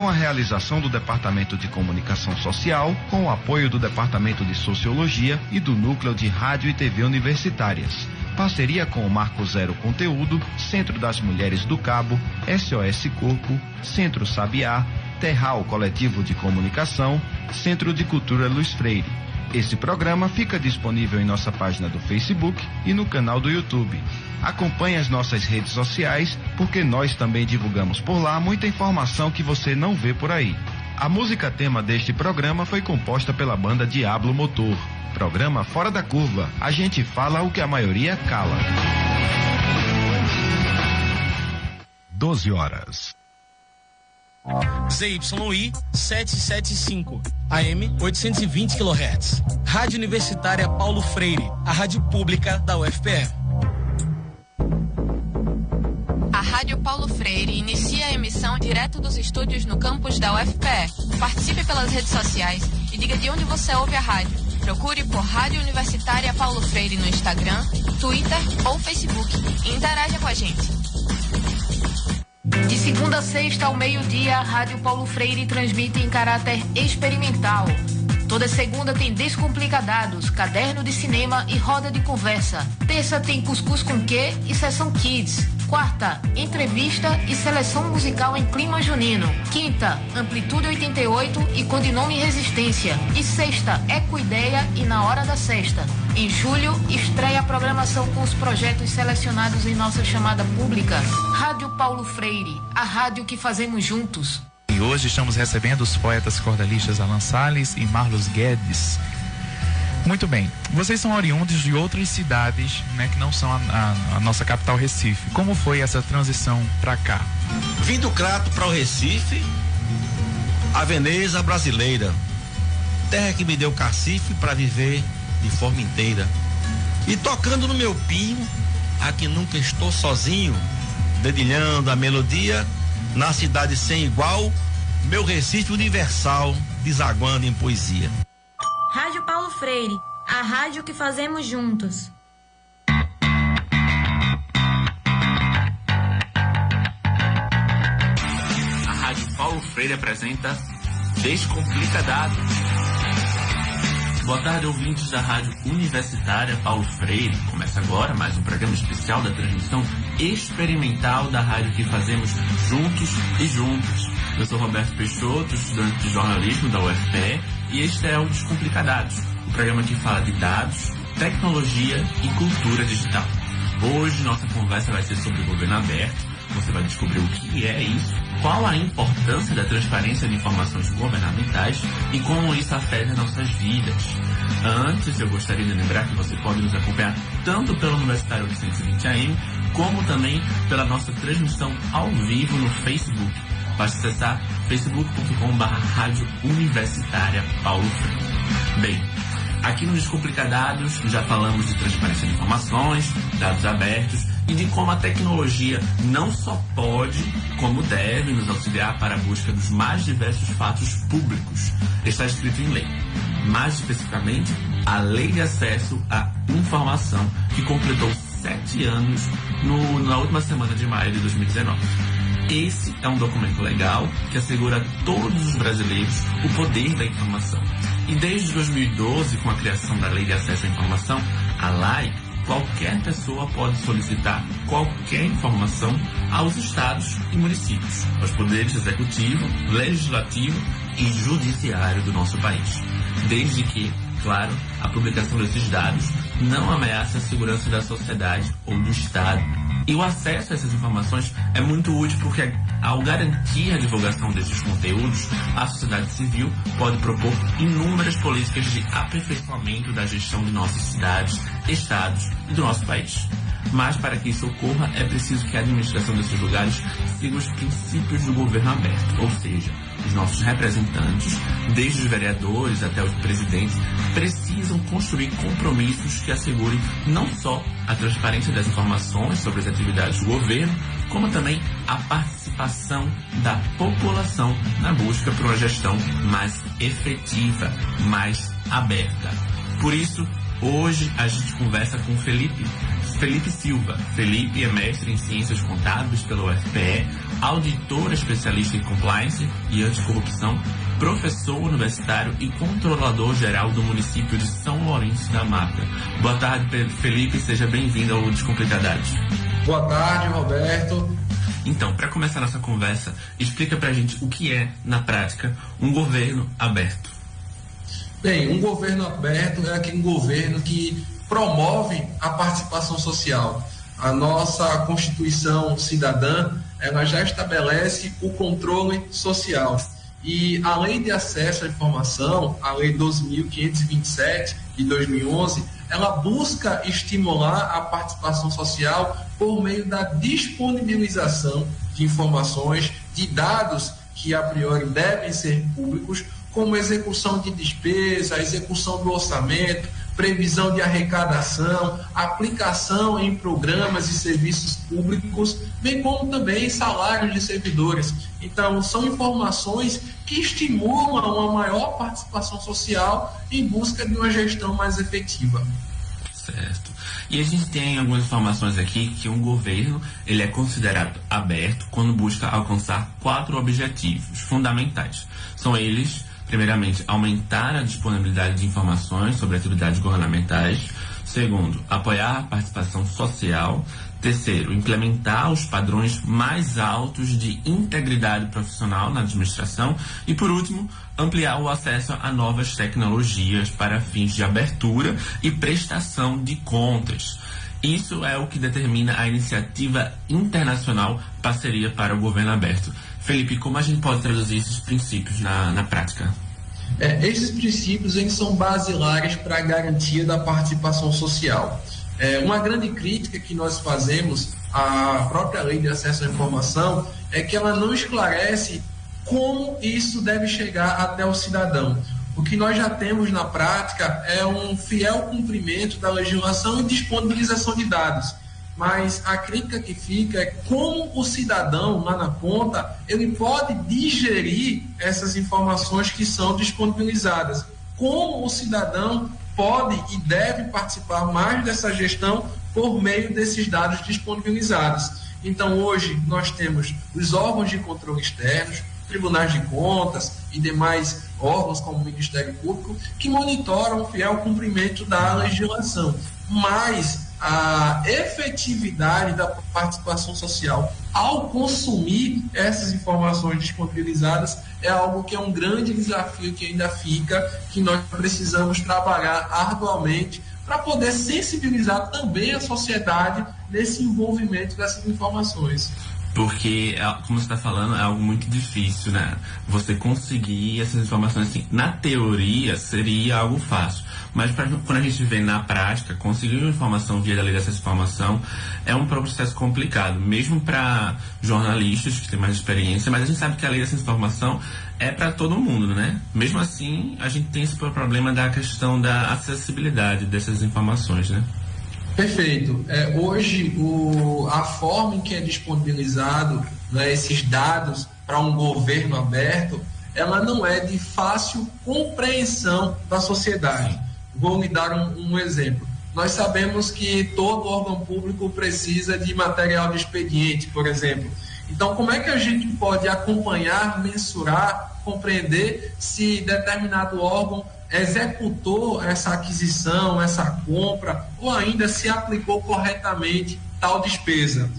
uma realização do Departamento de Comunicação Social, com o apoio do Departamento de Sociologia e do Núcleo de Rádio e TV Universitárias. Parceria com o Marco Zero Conteúdo, Centro das Mulheres do Cabo, SOS Corpo, Centro Sabiá, Terral Coletivo de Comunicação, Centro de Cultura Luiz Freire. Esse programa fica disponível em nossa página do Facebook e no canal do YouTube. Acompanhe as nossas redes sociais, porque nós também divulgamos por lá muita informação que você não vê por aí. A música tema deste programa foi composta pela banda Diablo Motor. Programa Fora da Curva. A gente fala o que a maioria cala. 12 horas. ZYI 775, AM 820 kHz. Rádio Universitária Paulo Freire, a rádio pública da UFPE. A Rádio Paulo Freire inicia a emissão direto dos estúdios no campus da UFPE. Participe pelas redes sociais e diga de onde você ouve a rádio. Procure por Rádio Universitária Paulo Freire no Instagram, Twitter ou Facebook e interaja com a gente. De segunda a sexta ao meio-dia, a Rádio Paulo Freire transmite em caráter experimental. Toda segunda tem Descomplicadados, caderno de cinema e roda de conversa. Terça tem Cuscuz com Quê e sessão Kids. Quarta, entrevista e seleção musical em clima junino. Quinta, Amplitude 88 e Codinome Resistência. E sexta, Ecoideia e Na Hora da Sexta. Em julho, estreia a programação com os projetos selecionados em nossa chamada pública. Rádio Paulo Freire, a rádio que fazemos juntos. E hoje estamos recebendo os poetas cordelistas Alan Salles e Marlos Guedes. Muito bem, vocês são oriundos de outras cidades, né, que não são a nossa capital Recife. Como foi essa transição para cá? Vim do Crato para o Recife, a Veneza brasileira, terra que me deu cacife para viver de forma inteira. E tocando no meu pinho, aqui nunca estou sozinho, dedilhando a melodia na cidade sem igual, meu Recife universal, desaguando em poesia. Rádio Paulo Freire, a rádio que fazemos juntos. A Rádio Paulo Freire apresenta Descomplicadados. Boa tarde, ouvintes da Rádio Universitária Paulo Freire. Começa agora mais um programa especial da transmissão experimental da rádio que fazemos juntos e juntos. Eu sou Roberto Peixoto, estudante de jornalismo da UFPE, e este é o Descomplicadados, o programa que fala de dados, tecnologia e cultura digital. Hoje nossa conversa vai ser sobre o governo aberto. Você vai descobrir o que é isso, qual a importância da transparência de informações governamentais e como isso afeta nossas vidas. Antes, eu gostaria de lembrar que você pode nos acompanhar tanto pelo Universitário 820 AM, como também pela nossa transmissão ao vivo no Facebook. Basta acessar facebook.com/Rádio Universitária Paulo Freire. Bem, aqui no Descomplicadados já falamos de transparência de informações, dados abertos e de como a tecnologia não só pode, como deve nos auxiliar para a busca dos mais diversos fatos públicos. Está escrito em lei. Mais especificamente, a Lei de Acesso à Informação, que completou 7 anos na última semana de maio de 2019. Esse é um documento legal que assegura a todos os brasileiros o poder da informação. E desde 2012, com a criação da Lei de Acesso à Informação, a LAI, qualquer pessoa pode solicitar qualquer informação aos estados e municípios, aos poderes executivo, legislativo e judiciário do nosso país. Desde que, claro, a publicação desses dados não ameaça a segurança da sociedade ou do Estado. E o acesso a essas informações é muito útil porque, ao garantir a divulgação desses conteúdos, a sociedade civil pode propor inúmeras políticas de aperfeiçoamento da gestão de nossas cidades, estados e do nosso país. Mas, para que isso ocorra, é preciso que a administração desses lugares siga os princípios do governo aberto, ou seja, os nossos representantes, desde os vereadores até os presidentes, precisam construir compromissos que assegurem não só a transparência das informações sobre as atividades do governo, como também a participação da população na busca por uma gestão mais efetiva, mais aberta. Por isso, hoje a gente conversa com Felipe Silva. Felipe é mestre em Ciências Contábeis pela UFPE, auditor especialista em compliance e anticorrupção, professor universitário e controlador-geral do município de São Lourenço da Mata. Boa tarde, Felipe, seja bem-vindo ao Descomplicadades. Boa tarde, Roberto. Então, para começar nossa conversa, explica pra gente o que é, na prática, um governo aberto. Bem, um governo aberto é aquele governo que promove a participação social. A nossa Constituição Cidadã, ela já estabelece o controle social. E a Lei de Acesso à Informação, a Lei 12.527 de 2011, ela busca estimular a participação social por meio da disponibilização de informações, de dados que a priori devem ser públicos, como execução de despesa, execução do orçamento, previsão de arrecadação, aplicação em programas e serviços públicos, bem como também salários de servidores. Então, são informações que estimulam uma maior participação social em busca de uma gestão mais efetiva. Certo. E a gente tem algumas informações aqui que um governo ele é considerado aberto quando busca alcançar 4 objetivos fundamentais. São eles: primeiramente, aumentar a disponibilidade de informações sobre atividades governamentais. Segundo, apoiar a participação social. Terceiro, implementar os padrões mais altos de integridade profissional na administração. E, por último, ampliar o acesso a novas tecnologias para fins de abertura e prestação de contas. Isso é o que determina a iniciativa internacional Parceria para o Governo Aberto. Felipe, como a gente pode traduzir esses princípios na prática? Esses princípios eles são basilares para a garantia da participação social. Uma grande crítica que nós fazemos à própria Lei de Acesso à Informação é que ela não esclarece como isso deve chegar até o cidadão. O que nós já temos na prática é um fiel cumprimento da legislação e disponibilização de dados. Mas a crítica que fica é como o cidadão, lá na ponta, ele pode digerir essas informações que são disponibilizadas. Como o cidadão pode e deve participar mais dessa gestão por meio desses dados disponibilizados. Então, hoje, nós temos os órgãos de controle externos, tribunais de contas e demais órgãos como o Ministério Público, que monitoram o fiel cumprimento da legislação. Mas a efetividade da participação social ao consumir essas informações disponibilizadas é algo que é um grande desafio que ainda fica, que nós precisamos trabalhar arduamente para poder sensibilizar também a sociedade nesse envolvimento dessas informações. Porque, como você está falando, é algo muito difícil, né? Você conseguir essas informações, assim, na teoria seria algo fácil. Mas quando a gente vê na prática, conseguir uma informação via da lei de acesso à informação é um processo complicado, mesmo para jornalistas que têm mais experiência, mas a gente sabe que a lei de acesso à informação é para todo mundo, né? Mesmo assim, a gente tem esse problema da questão da acessibilidade dessas informações, né? Perfeito. Hoje, a forma em que é disponibilizado, né, esses dados para um governo aberto, ela não é de fácil compreensão da sociedade. Vou lhe dar um exemplo. Nós sabemos que todo órgão público precisa de material de expediente, por exemplo. Então, como é que a gente pode acompanhar, mensurar, compreender se determinado órgão executou essa aquisição, essa compra, ou ainda se aplicou corretamente tal despesa?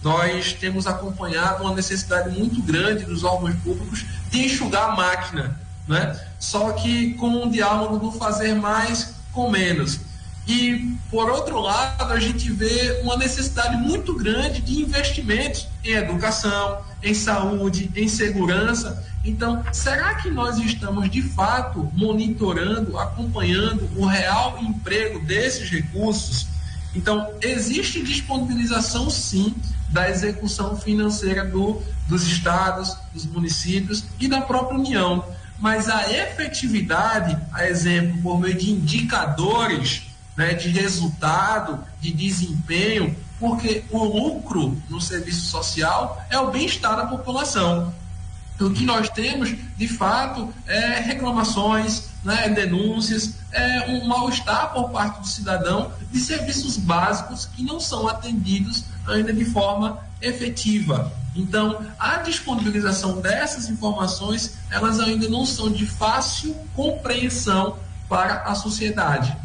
Nós temos acompanhado uma necessidade muito grande dos órgãos públicos de enxugar a máquina, né? Só que com um diálogo do fazer mais com menos. E, por outro lado, a gente vê uma necessidade muito grande de investimentos em educação, em saúde, em segurança. Então, será que nós estamos, de fato, monitorando, acompanhando o real emprego desses recursos? Então, existe disponibilização, sim, da execução financeira dos estados, dos municípios e da própria União. Mas a efetividade, a exemplo, por meio de indicadores, né, de resultado, de desempenho, porque o lucro no serviço social é o bem-estar da população. O que nós temos, de fato, é reclamações, né, denúncias, um mal-estar por parte do cidadão de serviços básicos que não são atendidos ainda de forma efetiva. Então, a disponibilização dessas informações, elas ainda não são de fácil compreensão para a sociedade.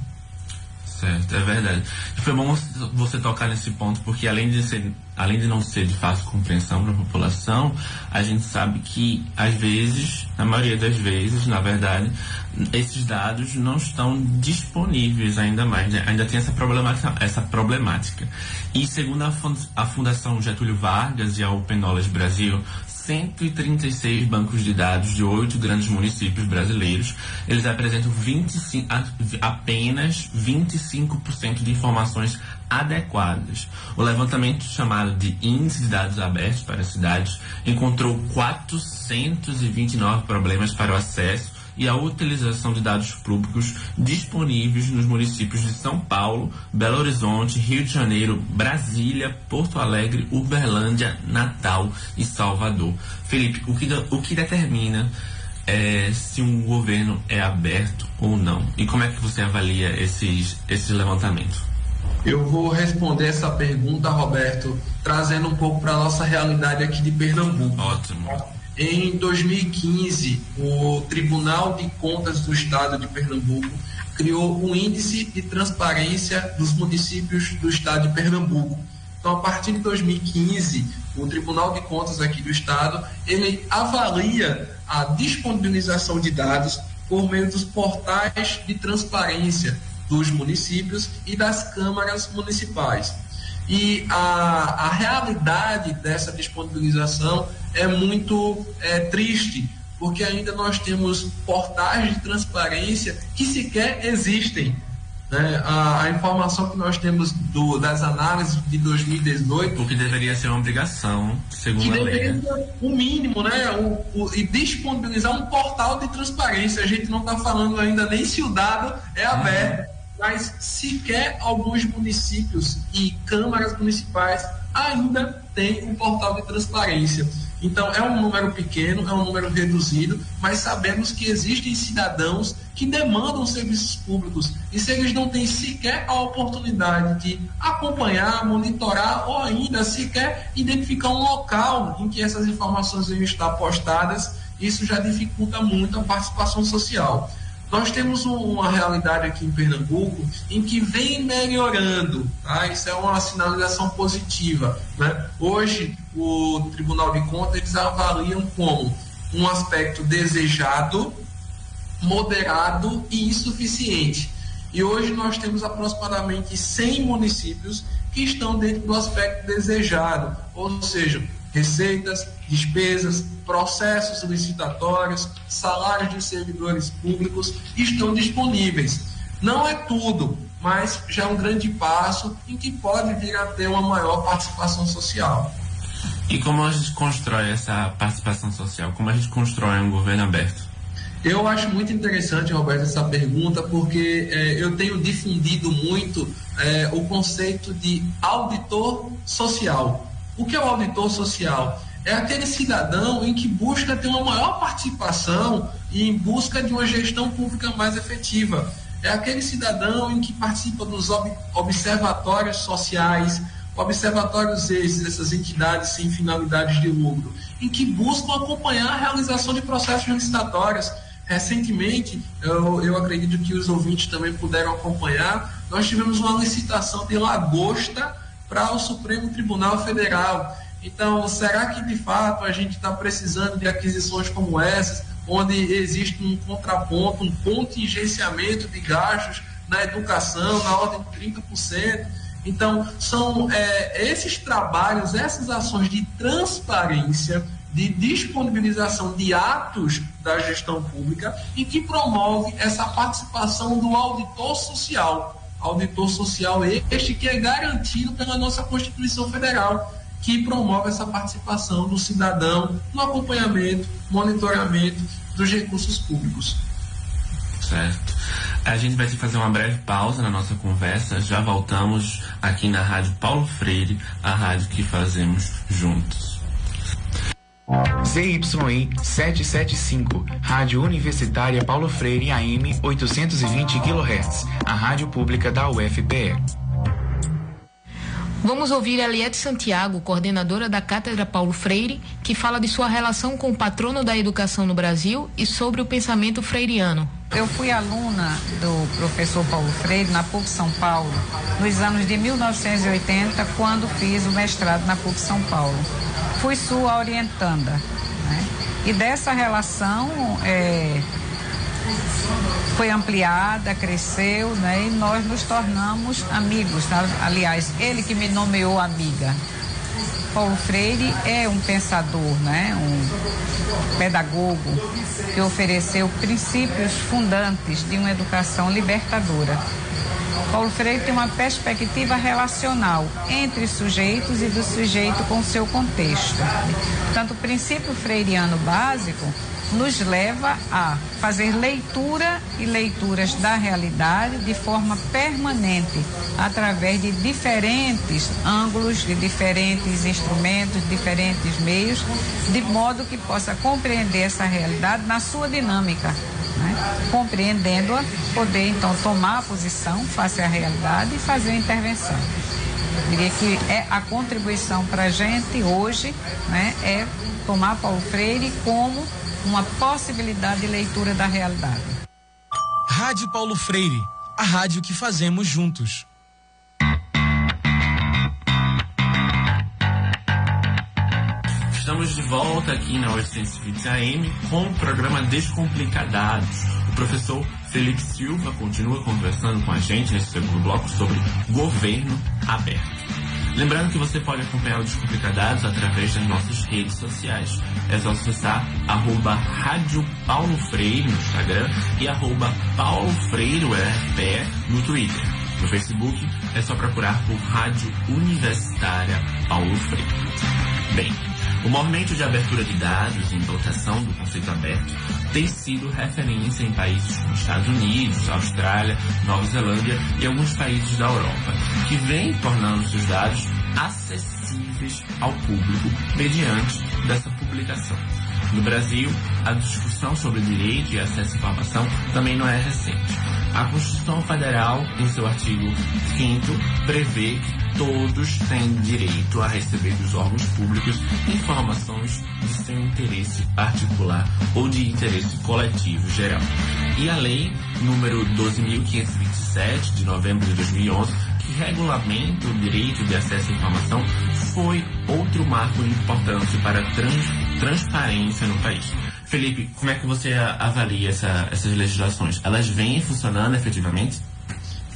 Certo, é verdade. E foi bom você tocar nesse ponto, porque além de não ser de fácil compreensão para a população, a gente sabe que, às vezes, na maioria das vezes, na verdade, esses dados não estão disponíveis ainda mais, né? Ainda tem essa problemática. E segundo a Fundação Getúlio Vargas e a Open Knowledge Brasil, 136 bancos de dados de 8 grandes municípios brasileiros, eles apresentam apenas 25% de informações adequadas. O levantamento chamado de Índice de Dados Abertos para as Cidades encontrou 429 problemas para o acesso e a utilização de dados públicos disponíveis nos municípios de São Paulo, Belo Horizonte, Rio de Janeiro, Brasília, Porto Alegre, Uberlândia, Natal e Salvador. Felipe, o que determina se um governo é aberto ou não? E como é que você avalia esses levantamentos? Eu vou responder essa pergunta, Roberto, trazendo um pouco para a nossa realidade aqui de Pernambuco. Ótimo. Em 2015, o Tribunal de Contas do Estado de Pernambuco criou um índice de transparência dos municípios do Estado de Pernambuco. Então, a partir de 2015, o Tribunal de Contas aqui do Estado, ele avalia a disponibilização de dados por meio dos portais de transparência dos municípios e das câmaras municipais. E a realidade dessa disponibilização é muito triste, porque ainda nós temos portais de transparência que sequer existem. Né? A informação que nós temos das análises de 2018... O que deveria ser uma obrigação, segundo a lei. Deveria ser o mínimo, né? E disponibilizar um portal de transparência. A gente não está falando ainda nem se o dado é aberto. Mas sequer alguns municípios e câmaras municipais ainda têm um portal de transparência. Então, é um número pequeno, é um número reduzido, mas sabemos que existem cidadãos que demandam serviços públicos e se eles não têm sequer a oportunidade de acompanhar, monitorar ou ainda sequer identificar um local em que essas informações vão estar postadas, isso já dificulta muito a participação social. Nós temos uma realidade aqui em Pernambuco em que vem melhorando, tá? Isso é uma sinalização positiva, né? Hoje, o Tribunal de Contas, eles avaliam como um aspecto desejado, moderado e insuficiente. E hoje nós temos aproximadamente 100 municípios que estão dentro do aspecto desejado, ou seja, receitas, despesas, processos licitatórios, salários de servidores públicos estão disponíveis. Não é tudo, mas já é um grande passo em que pode vir a ter uma maior participação social. E como a gente constrói essa participação social? Como a gente constrói um governo aberto? Eu acho muito interessante, Roberto, essa pergunta, porque eu tenho difundido muito o conceito de auditor social. O que é o auditor social? É aquele cidadão em que busca ter uma maior participação e em busca de uma gestão pública mais efetiva. É aquele cidadão em que participa dos observatórios sociais, observatórios esses, essas entidades sem finalidades de lucro, em que buscam acompanhar a realização de processos licitatórios. Recentemente, eu acredito que os ouvintes também puderam acompanhar, nós tivemos uma licitação de lagosta para o Supremo Tribunal Federal. Então, será que de fato a gente está precisando de aquisições como essas, onde existe um contraponto, um contingenciamento de gastos na educação, na ordem de 30%? Então, são esses trabalhos, essas ações de transparência, de disponibilização de atos da gestão pública e que promove essa participação do auditor social. Auditor social este que é garantido pela nossa Constituição Federal, que promove essa participação do cidadão no acompanhamento, monitoramento dos recursos públicos. Certo. A gente vai ter que fazer uma breve pausa na nossa conversa. Já voltamos aqui na Rádio Paulo Freire, a rádio que fazemos juntos. ZYI 775, Rádio Universitária Paulo Freire AM 820 kHz, a rádio pública da UFPE. Vamos ouvir Eliette Santiago, coordenadora da Cátedra Paulo Freire, que fala de sua relação com o patrono da educação no Brasil e sobre o pensamento freiriano. Eu fui aluna do professor Paulo Freire na PUC São Paulo nos anos de 1980, quando fiz o mestrado na PUC São Paulo. Fui sua orientanda, né? E dessa relação foi ampliada, cresceu, né? E nós nos tornamos amigos, tá? Aliás, ele que me nomeou amiga. Paulo Freire é um pensador, né? Um pedagogo que ofereceu princípios fundantes de uma educação libertadora. Paulo Freire tem uma perspectiva relacional entre sujeitos e do sujeito com seu contexto. Portanto, o princípio freiriano básico nos leva a fazer leitura e leituras da realidade de forma permanente, através de diferentes ângulos, de diferentes instrumentos, diferentes meios, de modo que possa compreender essa realidade na sua dinâmica, né? Compreendendo-a, poder então tomar a posição face à realidade e fazer a intervenção. Eu diria que a contribuição para a gente hoje, né, é tomar Paulo Freire como uma possibilidade de leitura da realidade. Rádio Paulo Freire, a rádio que fazemos juntos. Estamos de volta aqui na 820 AM com o programa Descomplicadados. O professor Felipe Silva continua conversando com a gente nesse segundo bloco sobre governo aberto. Lembrando que você pode acompanhar o Descomplicadados através das nossas redes sociais. É só acessar @Rádio Paulo Freire no Instagram e @Paulo Freire UFPE no Twitter. No Facebook é só procurar por Rádio Universitária Paulo Freire. Bem, o movimento de abertura de dados e implantação do conceito aberto tem sido referência em países como Estados Unidos, Austrália, Nova Zelândia e alguns países da Europa, que vêm tornando seus dados acessíveis ao público mediante dessa publicação. No Brasil, a discussão sobre direito e acesso à informação também não é recente. A Constituição Federal, em seu artigo 5º, prevê que todos têm direito a receber dos órgãos públicos informações de seu interesse particular ou de interesse coletivo geral. E a lei número 12.527, de novembro de 2011, que regulamenta o direito de acesso à informação, foi outro marco importante para a transparência no país. Felipe, como é que você avalia essas legislações? Elas vêm funcionando efetivamente?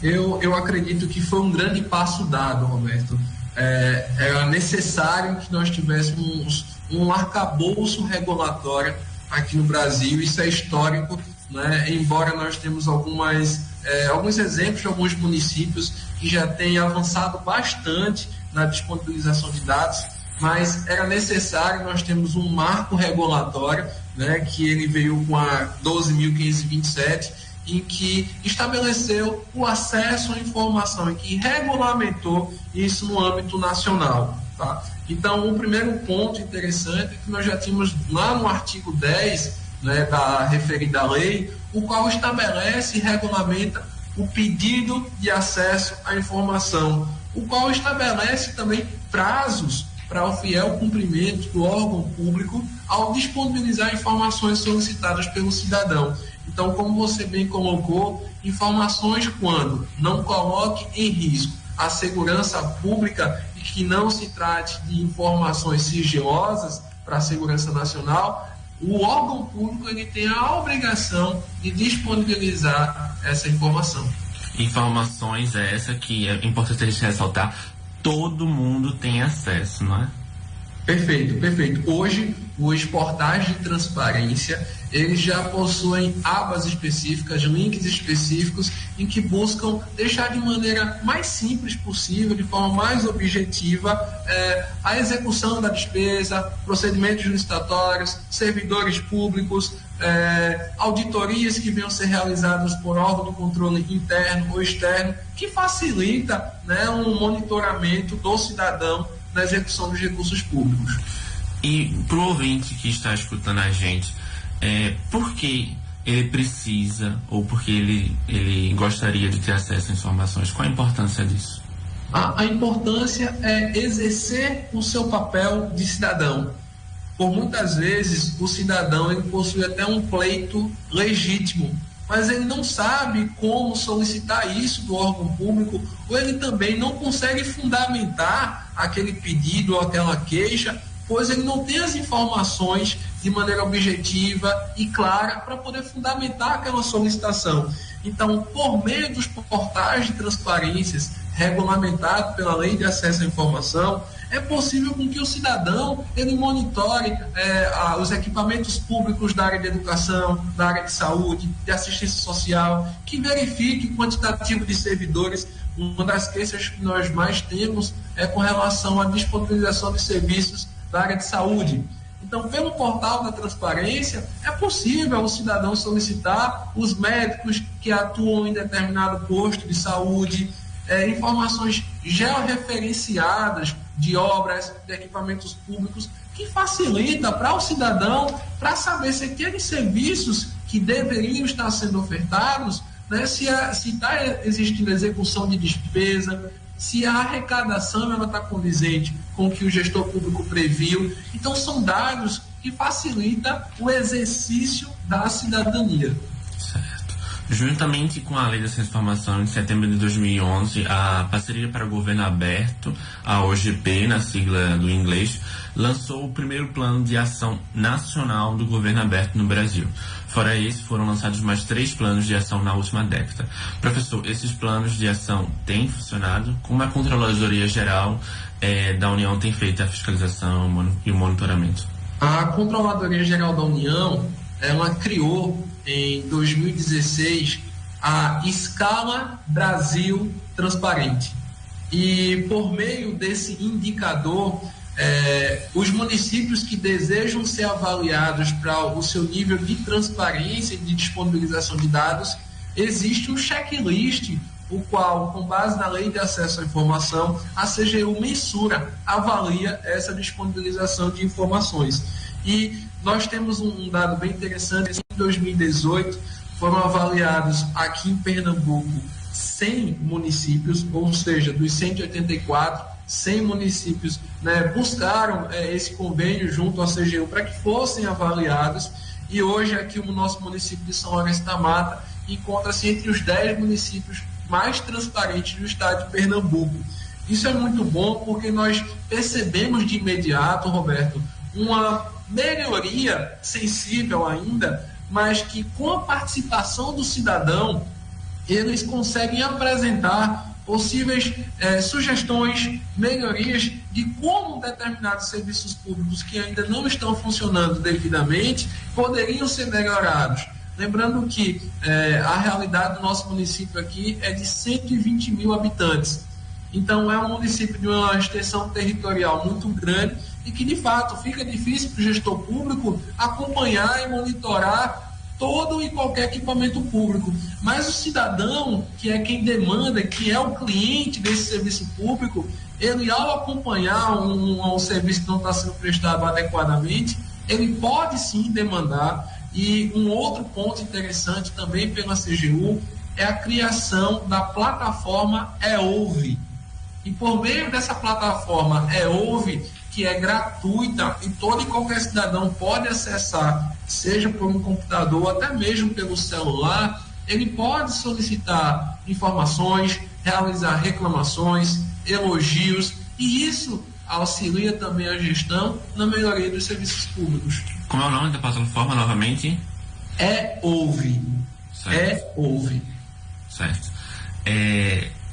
Eu acredito que foi um grande passo dado, Roberto. Era necessário que nós tivéssemos um arcabouço regulatório aqui no Brasil. Isso é histórico, né? Embora nós temos alguns exemplos de alguns municípios que já têm avançado bastante na disponibilização de dados, mas era necessário nós termos um marco regulatório, né, que ele veio com a 12.527, em que estabeleceu o acesso à informação e que regulamentou isso no âmbito nacional, tá? Então, o primeiro ponto interessante é que nós já tínhamos lá no artigo 10, né, da referida lei, o qual estabelece e regulamenta o pedido de acesso à informação, o qual estabelece também prazos para o fiel cumprimento do órgão público ao disponibilizar informações solicitadas pelo cidadão. Então, como você bem colocou, informações quando não coloque em risco a segurança pública e que não se trate de informações sigilosas para a segurança nacional, o órgão público ele tem a obrigação de disponibilizar essa informação. Informações essa que é importante a gente ressaltar, todo mundo tem acesso, não é? Perfeito. Hoje, os portais de transparência, eles já possuem abas específicas, links específicos, em que buscam deixar de maneira mais simples possível, de forma mais objetiva, a execução da despesa, procedimentos licitatórios, servidores públicos, auditorias que venham ser realizadas por órgão do controle interno ou externo, que facilita, né, um monitoramento do cidadão na execução dos recursos públicos. E para o ouvinte que está escutando a gente, por que ele precisa ou porque ele gostaria de ter acesso a informações? Qual a importância disso? A importância é exercer o seu papel de cidadão. Por muitas vezes, o cidadão ele possui até um pleito legítimo, mas ele não sabe como solicitar isso do órgão público, ou ele também não consegue fundamentar aquele pedido ou aquela queixa, pois ele não tem as informações de maneira objetiva e clara para poder fundamentar aquela solicitação. Então, por meio dos portais de transparências regulamentados pela Lei de Acesso à Informação, é possível com que o cidadão ele monitore os equipamentos públicos da área de educação, da área de saúde, de assistência social, que verifique o quantitativo de servidores. Uma das queixas que nós mais temos é com relação à disponibilização de serviços da área de saúde. Então, pelo portal da transparência, é possível o cidadão solicitar os médicos que atuam em determinado posto de saúde, informações georreferenciadas de obras, de equipamentos públicos, que facilita para o cidadão, para saber se aqueles serviços que deveriam estar sendo ofertados, né, se está existindo execução de despesa, se a arrecadação está condizente com o que o gestor público previu. Então, são dados que facilitam o exercício da cidadania. Certo. Juntamente com a Lei de Acesso à Informação, em setembro de 2011, a Parceria para o Governo Aberto, a OGP, na sigla do inglês, lançou o primeiro plano de ação nacional do governo aberto no Brasil. Fora esse, foram lançados mais 3 planos de ação na última década. Professor, esses planos de ação têm funcionado? Como a Controladoria Geral da União tem feito a fiscalização e o monitoramento? A Controladoria Geral da União, ela criou em 2016 a Escala Brasil Transparente. E por meio desse indicador, os municípios que desejam ser avaliados para o seu nível de transparência e de disponibilização de dados, existe um checklist, o qual, com base na Lei de Acesso à Informação, a CGU mensura, avalia essa disponibilização de informações. E nós temos um dado bem interessante. Em 2018, foram avaliados aqui em Pernambuco 100 municípios, ou seja, dos 184, 100 municípios, né, buscaram esse convênio junto à CGU para que fossem avaliados, e hoje aqui o nosso município de São Lourenço da Mata encontra-se entre os 10 municípios mais transparentes do estado de Pernambuco. Isso é muito bom porque nós percebemos de imediato, Roberto, uma melhoria sensível ainda, mas que com a participação do cidadão, eles conseguem apresentar possíveis sugestões, melhorias de como determinados serviços públicos que ainda não estão funcionando devidamente poderiam ser melhorados. Lembrando que a realidade do nosso município aqui é de 120 mil habitantes. Então, é um município de uma extensão territorial muito grande e que, de fato, fica difícil para o gestor público acompanhar e monitorar todo e qualquer equipamento público. Mas o cidadão, que é quem demanda, que é o cliente desse serviço público, ele, ao acompanhar um serviço que não está sendo prestado adequadamente, ele pode sim demandar. E um outro ponto interessante também pela CGU é a criação da plataforma EOV. E por meio dessa plataforma EOV, que é gratuita e todo e qualquer cidadão pode acessar, seja por um computador ou até mesmo pelo celular, ele pode solicitar informações, realizar reclamações, elogios, e isso auxilia também a gestão na melhoria dos serviços públicos. Como é o nome da plataforma novamente? EOV. EOV. Certo.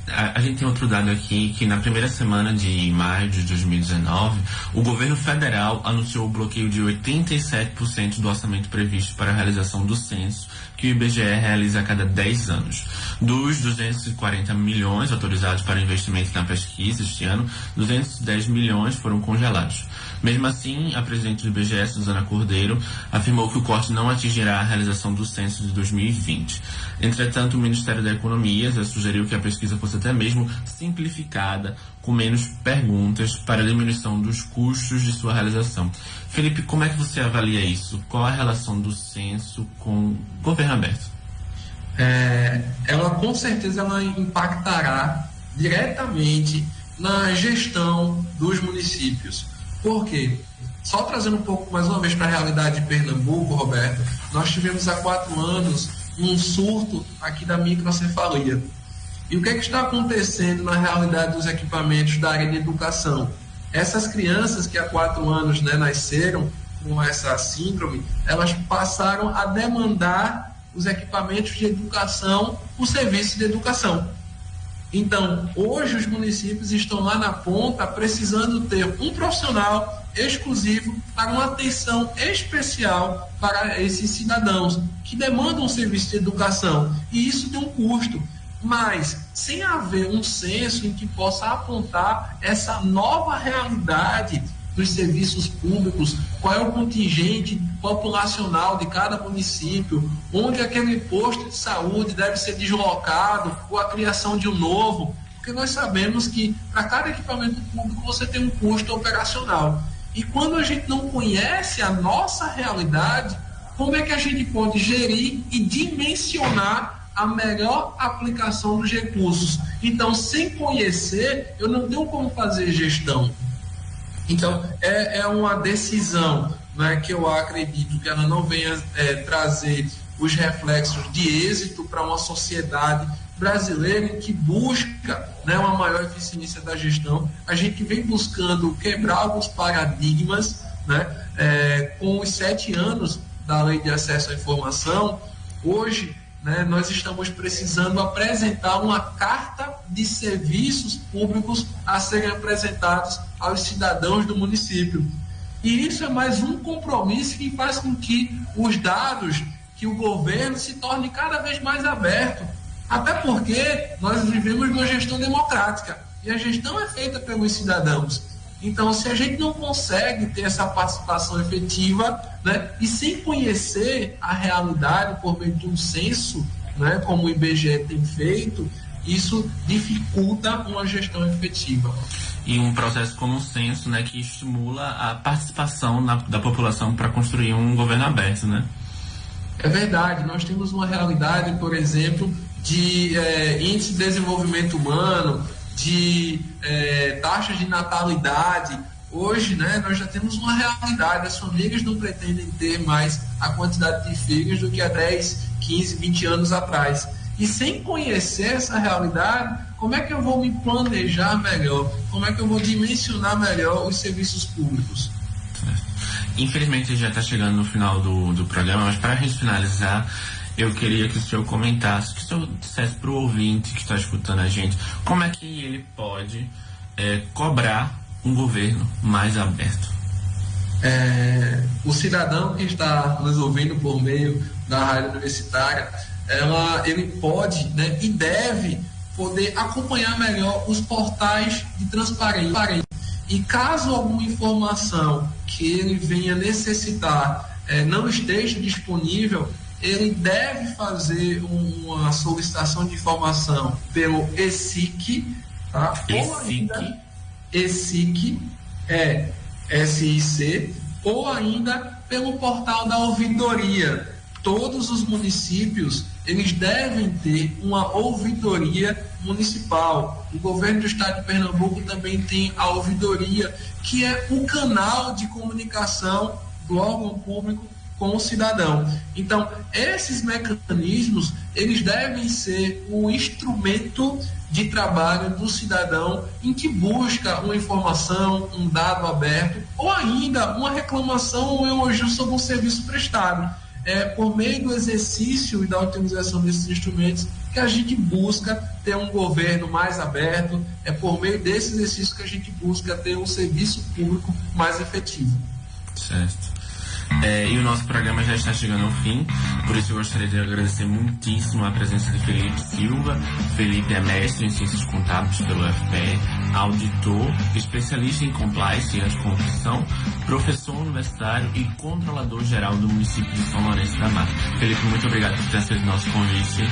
A gente tem outro dado aqui, que na primeira semana de maio de 2019, o governo federal anunciou o bloqueio de 87% do orçamento previsto para a realização do censo, que o IBGE realiza a cada 10 anos. Dos 240 milhões autorizados para investimento na pesquisa este ano, 210 milhões foram congelados. Mesmo assim, a presidente do IBGE, Suzana Cordeiro, afirmou que o corte não atingirá a realização do censo de 2020. Entretanto, o Ministério da Economia já sugeriu que a pesquisa fosse até mesmo simplificada, com menos perguntas, para a diminuição dos custos de sua realização. Felipe, como é que você avalia isso? Qual a relação do censo com o governo aberto? Ela com certeza impactará diretamente na gestão dos municípios. Por quê? Só trazendo um pouco mais uma vez para a realidade de Pernambuco, Roberto, nós tivemos há 4 anos um surto aqui da microcefalia. E o que é que está acontecendo na realidade dos equipamentos da área de educação? Essas crianças que há 4 anos, né, nasceram com essa síndrome, elas passaram a demandar os equipamentos de educação, o serviço de educação. Então, hoje os municípios estão lá na ponta precisando ter um profissional exclusivo para uma atenção especial para esses cidadãos que demandam um serviço de educação. E isso tem um custo. Mas, sem haver um censo em que possa apontar essa nova realidade dos serviços públicos, qual é o contingente populacional de cada município, onde aquele posto de saúde deve ser deslocado, ou a criação de um novo, porque nós sabemos que para cada equipamento público você tem um custo operacional. E quando a gente não conhece a nossa realidade, como é que a gente pode gerir e dimensionar a melhor aplicação dos recursos? Então, sem conhecer, eu não tenho como fazer gestão. Então, é uma decisão, né, que eu acredito que ela não venha trazer os reflexos de êxito para uma sociedade brasileira que busca, né, uma maior eficiência da gestão. A gente vem buscando quebrar alguns paradigmas, né, com os 7 anos da Lei de Acesso à Informação. Hoje, né, nós estamos precisando apresentar uma carta de serviços públicos a serem apresentados aos cidadãos do município. E isso é mais um compromisso que faz com que os dados, que o governo se torne cada vez mais aberto. Até porque nós vivemos numa gestão democrática e a gestão é feita pelos cidadãos. Então, se a gente não consegue ter essa participação efetiva, né, e sem conhecer a realidade por meio de um censo, né, como o IBGE tem feito, isso dificulta uma gestão efetiva. E um processo como o censo, né, que estimula a participação da população para construir um governo aberto, né? É verdade. Nós temos uma realidade, por exemplo, de índice de desenvolvimento humano, de taxas de natalidade. Hoje, né, nós já temos uma realidade. As famílias não pretendem ter mais a quantidade de filhos do que há 10, 15, 20 anos atrás. E sem conhecer essa realidade, como é que eu vou me planejar melhor? Como é que eu vou dimensionar melhor os serviços públicos? Infelizmente, já está chegando no final do programa, mas para a gente finalizar, eu queria que o senhor comentasse, que o senhor dissesse para o ouvinte que está escutando a gente, como é que ele pode cobrar um governo mais aberto. O cidadão que está nos ouvindo por meio da rádio universitária, ele pode, né, e deve poder acompanhar melhor os portais de transparência. E caso alguma informação que ele venha necessitar não esteja disponível, ele deve fazer uma solicitação de informação pelo ESIC, tá? ESIC, SIC, ou ainda pelo portal da ouvidoria. Todos os municípios, eles devem ter uma ouvidoria municipal. O governo do estado de Pernambuco também tem a ouvidoria, que é o canal de comunicação do órgão público com o cidadão. Então, esses mecanismos, eles devem ser um instrumento de trabalho do cidadão em que busca uma informação, um dado aberto, ou ainda uma reclamação ou um elogio sobre um serviço prestado. Por meio do exercício e da utilização desses instrumentos que a gente busca ter um governo mais aberto, é por meio desse exercício que a gente busca ter um serviço público mais efetivo. Certo. E o nosso programa já está chegando ao fim, por isso eu gostaria de agradecer muitíssimo a presença de Felipe Silva. Felipe é mestre em Ciências Contábeis pelo UFPE, auditor, especialista em compliance e anticorrupção, professor universitário e controlador-geral do município de São Lourenço da Mata. Felipe, muito obrigado por ter aceito nosso convite.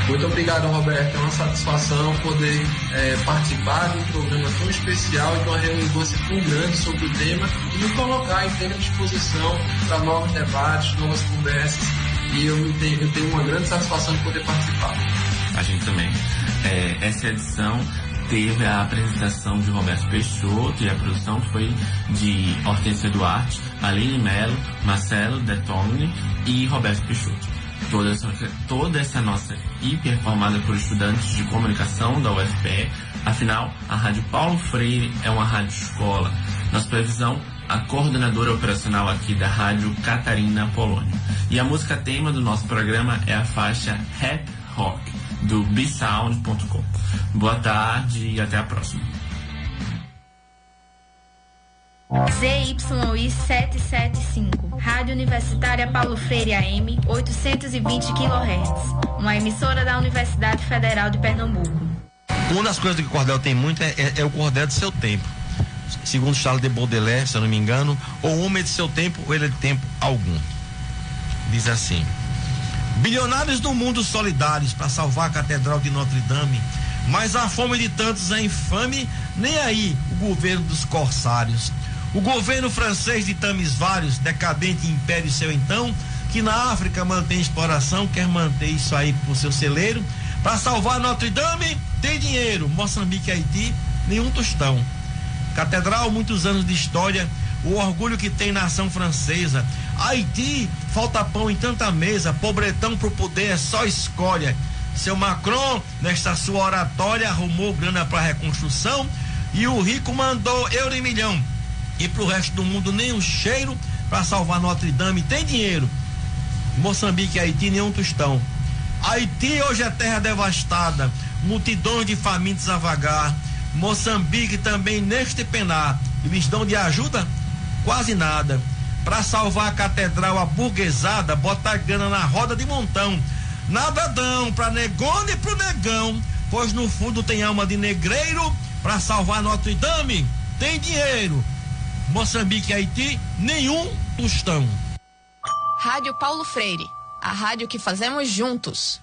Muito obrigado, Roberto. É uma satisfação poder participar de um programa tão especial e de uma relevância tão grande sobre o tema e me colocar em plena disposição para novos debates, novas conversas, e eu tenho uma grande satisfação de poder participar. A gente também. Essa edição teve a apresentação de Roberto Peixoto e a produção que foi de Hortência Duarte, Aline Mello, Marcelo Detone e Roberto Peixoto. Toda essa nossa equipe é formada por estudantes de comunicação da UFPE. Afinal, a Rádio Paulo Freire é uma rádio escola. Na supervisão, a coordenadora operacional aqui da Rádio Catarina Polônia. E a música tema do nosso programa é a faixa Rap Rock, do bsound.com. Boa tarde e até a próxima. ZYI 775, Rádio Universitária Paulo Freire AM, 820 kHz, uma emissora da Universidade Federal de Pernambuco. Uma das coisas que o cordel tem muito é o cordel do seu tempo. Segundo Charles de Baudelaire, se eu não me engano, ou homem de seu tempo, ou ele é de tempo algum. Diz assim: bilionários do mundo solidários para salvar a Catedral de Notre Dame, mas a fome de tantos é infame, nem aí o governo dos corsários. O governo francês de tames vários, decadente império seu então, que na África mantém exploração, quer manter isso aí por seu celeiro. Para salvar Notre Dame, tem dinheiro. Moçambique e Haiti, nenhum tostão. Catedral, muitos anos de história, o orgulho que tem nação francesa. Haiti, falta pão em tanta mesa, pobretão pro poder é só escória. Seu Macron, nesta sua oratória, arrumou grana para reconstrução e o rico mandou euro e milhão. E pro resto do mundo nem um cheiro. Para salvar Notre Dame tem dinheiro. Moçambique e Haiti, nenhum tostão. Haiti hoje é terra devastada, multidões de famintos a vagar. Moçambique também neste penar, e lhes dão de ajuda quase nada. Para salvar a catedral aburguesada, botar grana na roda de montão. Nada dão pra negona e pro negão, pois no fundo tem alma de negreiro. Para salvar Notre Dame tem dinheiro. Moçambique e Haiti, nenhum tostão. Rádio Paulo Freire, a rádio que fazemos juntos.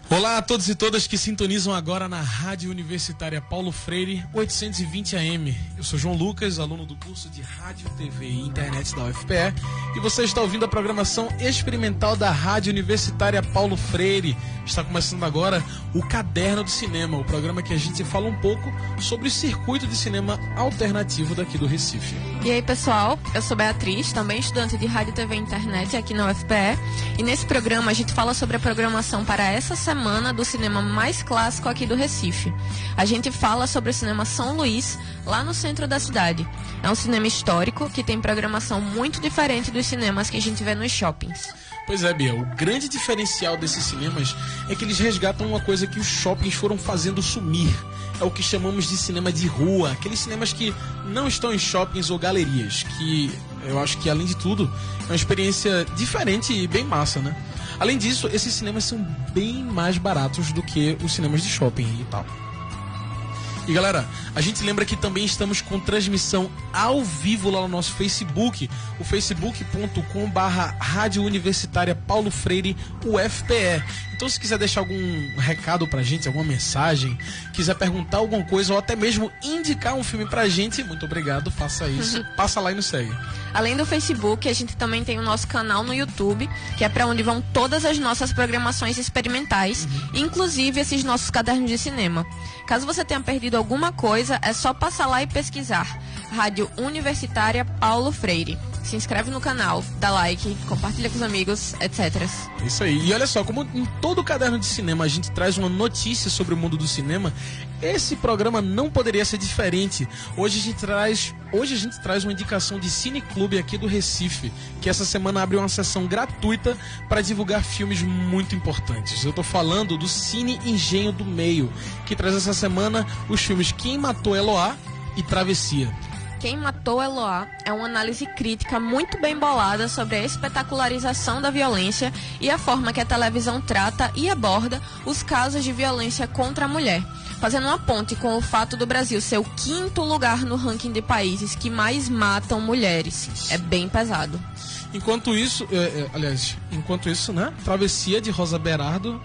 Olá a todos e todas que sintonizam agora na Rádio Universitária Paulo Freire, 820 AM. Eu sou João Lucas, aluno do curso de Rádio, TV e Internet da UFPE, e você está ouvindo a programação experimental da Rádio Universitária Paulo Freire. Está começando agora o Caderno do Cinema, o programa que a gente fala um pouco sobre o circuito de cinema alternativo daqui do Recife. E aí, pessoal, eu sou Beatriz, também estudante de Rádio, TV e Internet aqui na UFPE, e nesse programa a gente fala sobre a programação para essa semana do cinema mais clássico aqui do Recife. A gente fala sobre o cinema São Luís, lá no centro da cidade. É um cinema histórico que tem programação muito diferente dos cinemas que a gente vê nos shoppings. Pois é, Bia, o grande diferencial desses cinemas é que eles resgatam uma coisa que os shoppings foram fazendo sumir. É o que chamamos de cinema de rua, aqueles cinemas que não estão em shoppings ou galerias, que eu acho que, além de tudo, é uma experiência diferente e bem massa, né? Além disso, esses cinemas são bem mais baratos do que os cinemas de shopping e tal. E galera, a gente lembra que também estamos com transmissão ao vivo lá no nosso Facebook, o facebook.com/Rádio Universitária Paulo Freire UFPE. Então se quiser deixar algum recado pra gente, alguma mensagem, quiser perguntar alguma coisa ou até mesmo indicar um filme pra gente, muito obrigado, faça isso, passa lá e nos segue. Além do Facebook, a gente também tem o nosso canal no YouTube, que é para onde vão todas as nossas programações experimentais, inclusive esses nossos cadernos de cinema. Caso você tenha perdido alguma coisa, é só passar lá e pesquisar. Rádio Universitária Paulo Freire. Se inscreve no canal, dá like, compartilha com os amigos, etc. Isso aí. E olha só, como em todo caderno de cinema a gente traz uma notícia sobre o mundo do cinema, esse programa não poderia ser diferente. Hoje a gente traz uma indicação de cineclube aqui do Recife, que essa semana abre uma sessão gratuita para divulgar filmes muito importantes. Eu tô falando do Cine Engenho do Meio, que traz essa semana os filmes Quem Matou Eloá e Travessia. Quem Matou Eloá é uma análise crítica muito bem bolada sobre a espetacularização da violência e a forma que a televisão trata e aborda os casos de violência contra a mulher, fazendo uma ponte com o fato do Brasil ser o 5º lugar no ranking de países que mais matam mulheres. É bem pesado. Enquanto isso, né? Travessia de Rosa Berardo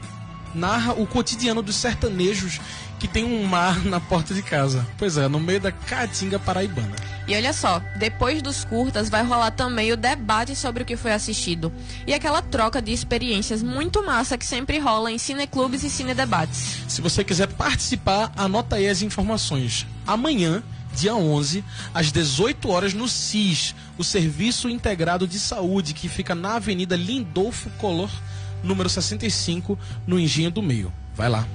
narra o cotidiano dos sertanejos que tem um mar na porta de casa. Pois é, no meio da caatinga paraibana. E olha só, depois dos curtas vai rolar também o debate sobre o que foi assistido. E aquela troca de experiências muito massa que sempre rola em cineclubes e cinedebates. Se você quiser participar, anota aí as informações. Amanhã, dia 11, às 18 horas no SIS, o Serviço Integrado de Saúde, que fica na Avenida Lindolfo Collor, número 65, no Engenho do Meio. Vai lá.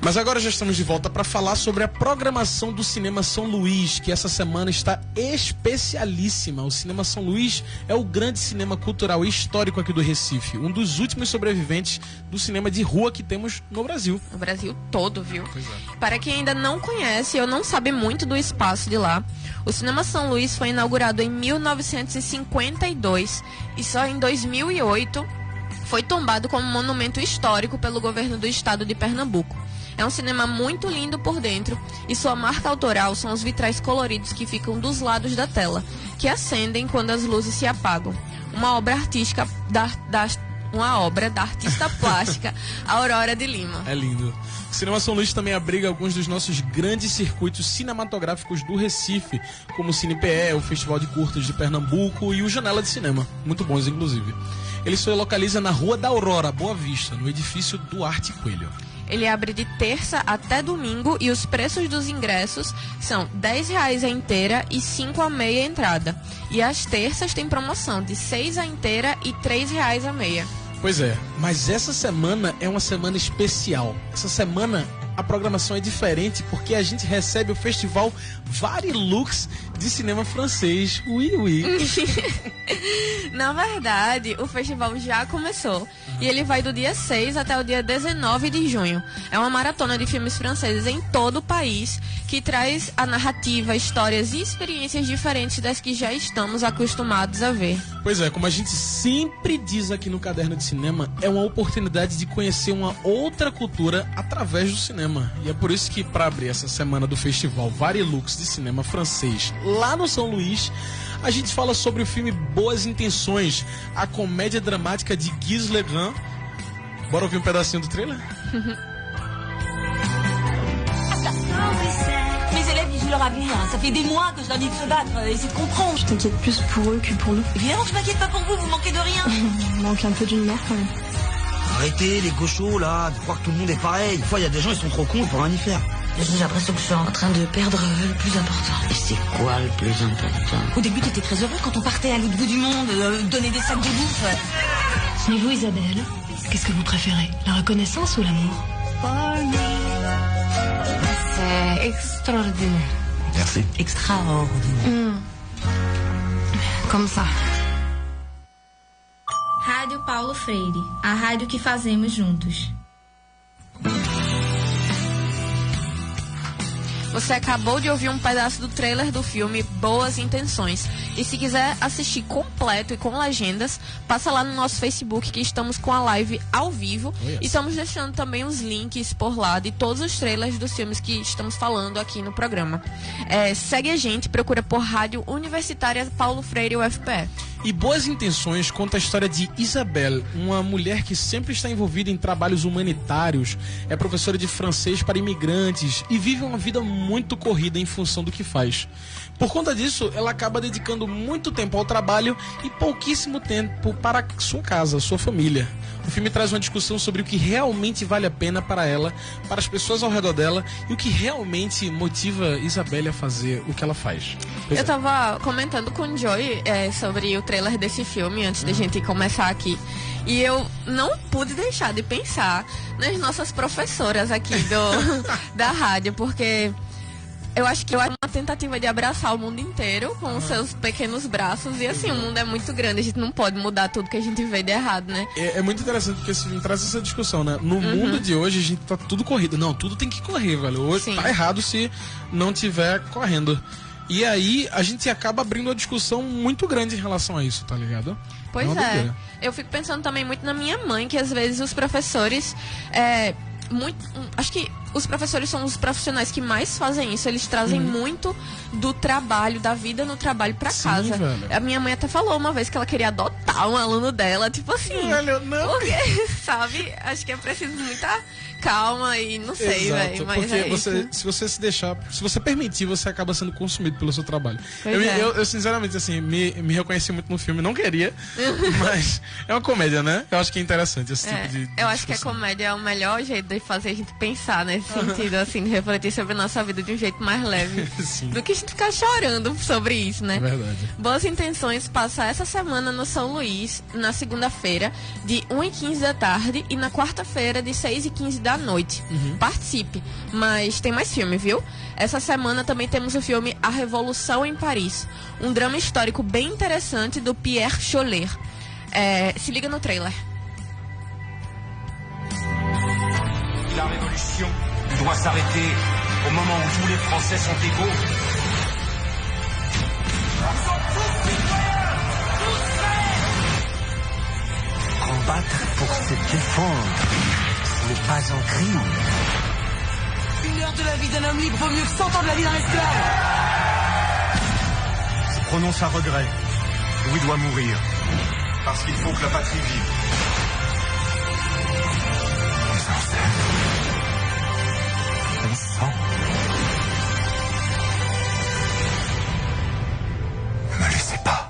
Mas agora já estamos de volta para falar sobre a programação do Cinema São Luís, que essa semana está especialíssima. O Cinema São Luís é o grande cinema cultural e histórico aqui do Recife, um dos últimos sobreviventes do cinema de rua que temos no Brasil. No Brasil todo, viu? Pois é. Para quem ainda não conhece ou não sabe muito do espaço de lá, o Cinema São Luís foi inaugurado em 1952 e só em 2008 foi tombado como monumento histórico pelo governo do estado de Pernambuco. É um cinema muito lindo por dentro e sua marca autoral são os vitrais coloridos que ficam dos lados da tela, que acendem quando as luzes se apagam. Uma obra artística uma obra da artista plástica Aurora de Lima. É lindo. O Cinema São Luís também abriga alguns dos nossos grandes circuitos cinematográficos do Recife, como o CinePE, o Festival de Curtas de Pernambuco e o Janela de Cinema, muito bons inclusive. Ele se localiza na Rua da Aurora, Boa Vista, no edifício Duarte Coelho. Ele abre de terça até domingo e os preços dos ingressos são R$10 a inteira e 5 a meia entrada. E às terças tem promoção de 6 a inteira e R$3 a meia. Pois é, mas essa semana é uma semana especial. Essa semana a programação é diferente porque a gente recebe o festival Varilux de cinema francês. Oui, oui. Na verdade, o festival já começou e ele vai do dia 6 até o dia 19 de junho. É uma maratona de filmes franceses em todo o país que traz a narrativa, histórias e experiências diferentes das que já estamos acostumados a ver. Pois é, como a gente sempre diz aqui no Caderno de Cinema, é uma oportunidade de conhecer uma outra cultura através do cinema. E é por isso que, para abrir essa semana do festival Varilux de cinema francês lá no São Luís, a gente fala sobre o filme Boas Intenções, a comédia dramática de Guy Legrand. Bora ouvir um pedacinho do trailer? Mes élèves, je leur avais rien. Ça fait des mois que je leur dis de se battre. Essayez de comprendre. Je t'inquiète plus pour eux que pour nous. Évidemment que je m'inquiète pas pour vous, vous manquez de rien. On manque un peu d'une mère quand même. Arrêtez les gauchos là, de croire que tout le monde est pareil. Des fois il y a des gens, ils sont trop cons pour rien y faire. J'ai l'impression que je suis en train de perdre le plus important. Et c'est quoi le plus important? Au début, t'étais très heureux quand on partait à l'autre bout du monde, donner des sacs de bouffe. Et vous, Isabelle, qu'est-ce que vous préférez? La reconnaissance ou l'amour? C'est extraordinaire. Merci. Extraordinaire. Comme ça. Rádio Paulo Freire, a rádio que fazemos juntos. Você acabou de ouvir um pedaço do trailer do filme Boas Intenções. E se quiser assistir completo e com legendas, passa lá no nosso Facebook que estamos com a live ao vivo. Oh, yes. E estamos deixando também os links por lá de todos os trailers dos filmes que estamos falando aqui no programa. Segue a gente, procura por Rádio Universitária Paulo Freire UFPE. E Boas Intenções conta a história de Isabelle, uma mulher que sempre está envolvida em trabalhos humanitários, é professora de francês para imigrantes e vive uma vida muito corrida em função do que faz. Por conta disso, ela acaba dedicando muito tempo ao trabalho e pouquíssimo tempo para sua casa, sua família. O filme traz uma discussão sobre o que realmente vale a pena para ela, para as pessoas ao redor dela e o que realmente motiva Isabelle a fazer o que ela faz. Eu tava comentando com o Joey sobre o trailer desse filme antes da gente começar aqui. E eu não pude deixar de pensar nas nossas professoras aqui da rádio, porque Eu acho que é uma tentativa de abraçar o mundo inteiro com os seus pequenos braços. E assim, o mundo é muito grande, a gente não pode mudar tudo que a gente vê de errado, né? É muito interessante porque esse filme traz essa discussão, né? No mundo de hoje, a gente tá tudo corrido. Não, tudo tem que correr, velho. Hoje tá errado se não tiver correndo. E aí, a gente acaba abrindo uma discussão muito grande em relação a isso, tá ligado? Pois é. Eu fico pensando também muito na minha mãe, que às vezes os professores... acho que os professores são os profissionais que mais fazem isso. Eles trazem muito do trabalho, da vida no trabalho pra casa. Velho. A minha mãe até falou uma vez que ela queria adotar um aluno dela, tipo assim. Velho, não. Porque, sabe? Acho que é preciso muita calma e não sei, velho. Mas porque se você se deixar, se você permitir, você acaba sendo consumido pelo seu trabalho. Eu sinceramente, assim, me reconheci muito no filme. Não queria, mas é uma comédia, né? Eu acho que é interessante esse tipo de eu acho que a comédia é o melhor jeito de fazer a gente pensar nesse sentido, assim, de refletir sobre a nossa vida de um jeito mais leve do que a gente ficar chorando sobre isso, né? É verdade. Boas Intenções passa essa semana no São Luís, na segunda-feira, de 1h15 da tarde e na quarta-feira, de 6h15 da noite. Participe. Mas tem mais filme, viu? Essa semana também temos o filme A Revolução em Paris, um drama histórico bem interessante do Pierre Cholet. Se liga no trailer. La révolution doit s'arrêter au moment où tous les Français sont égaux. Combattre pour se défendre, ce n'est pas un crime. Une heure de la vie d'un homme libre vaut mieux que 100 ans de la vie d'un esclave. Je prononce un regret. Louis doit mourir. Parce qu'il faut que la patrie vive. Ne me laissez pas.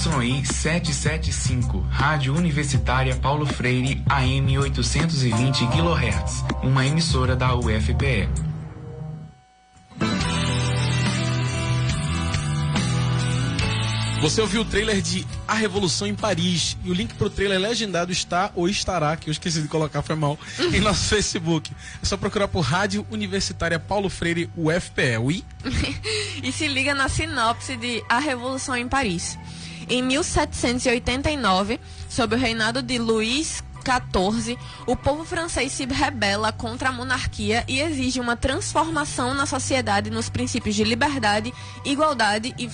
ZYI 775, Rádio Universitária Paulo Freire, AM 820 kHz, uma emissora da UFPE. Você ouviu o trailer de A Revolução em Paris, e o link pro trailer legendado está ou estará, que eu esqueci de colocar, foi mal, em nosso Facebook. É só procurar por Rádio Universitária Paulo Freire UFPE, oui? E se liga na sinopse de A Revolução em Paris. Em 1789, sob o reinado de Luís XIV, o povo francês se rebela contra a monarquia e exige uma transformação na sociedade nos princípios de liberdade, igualdade e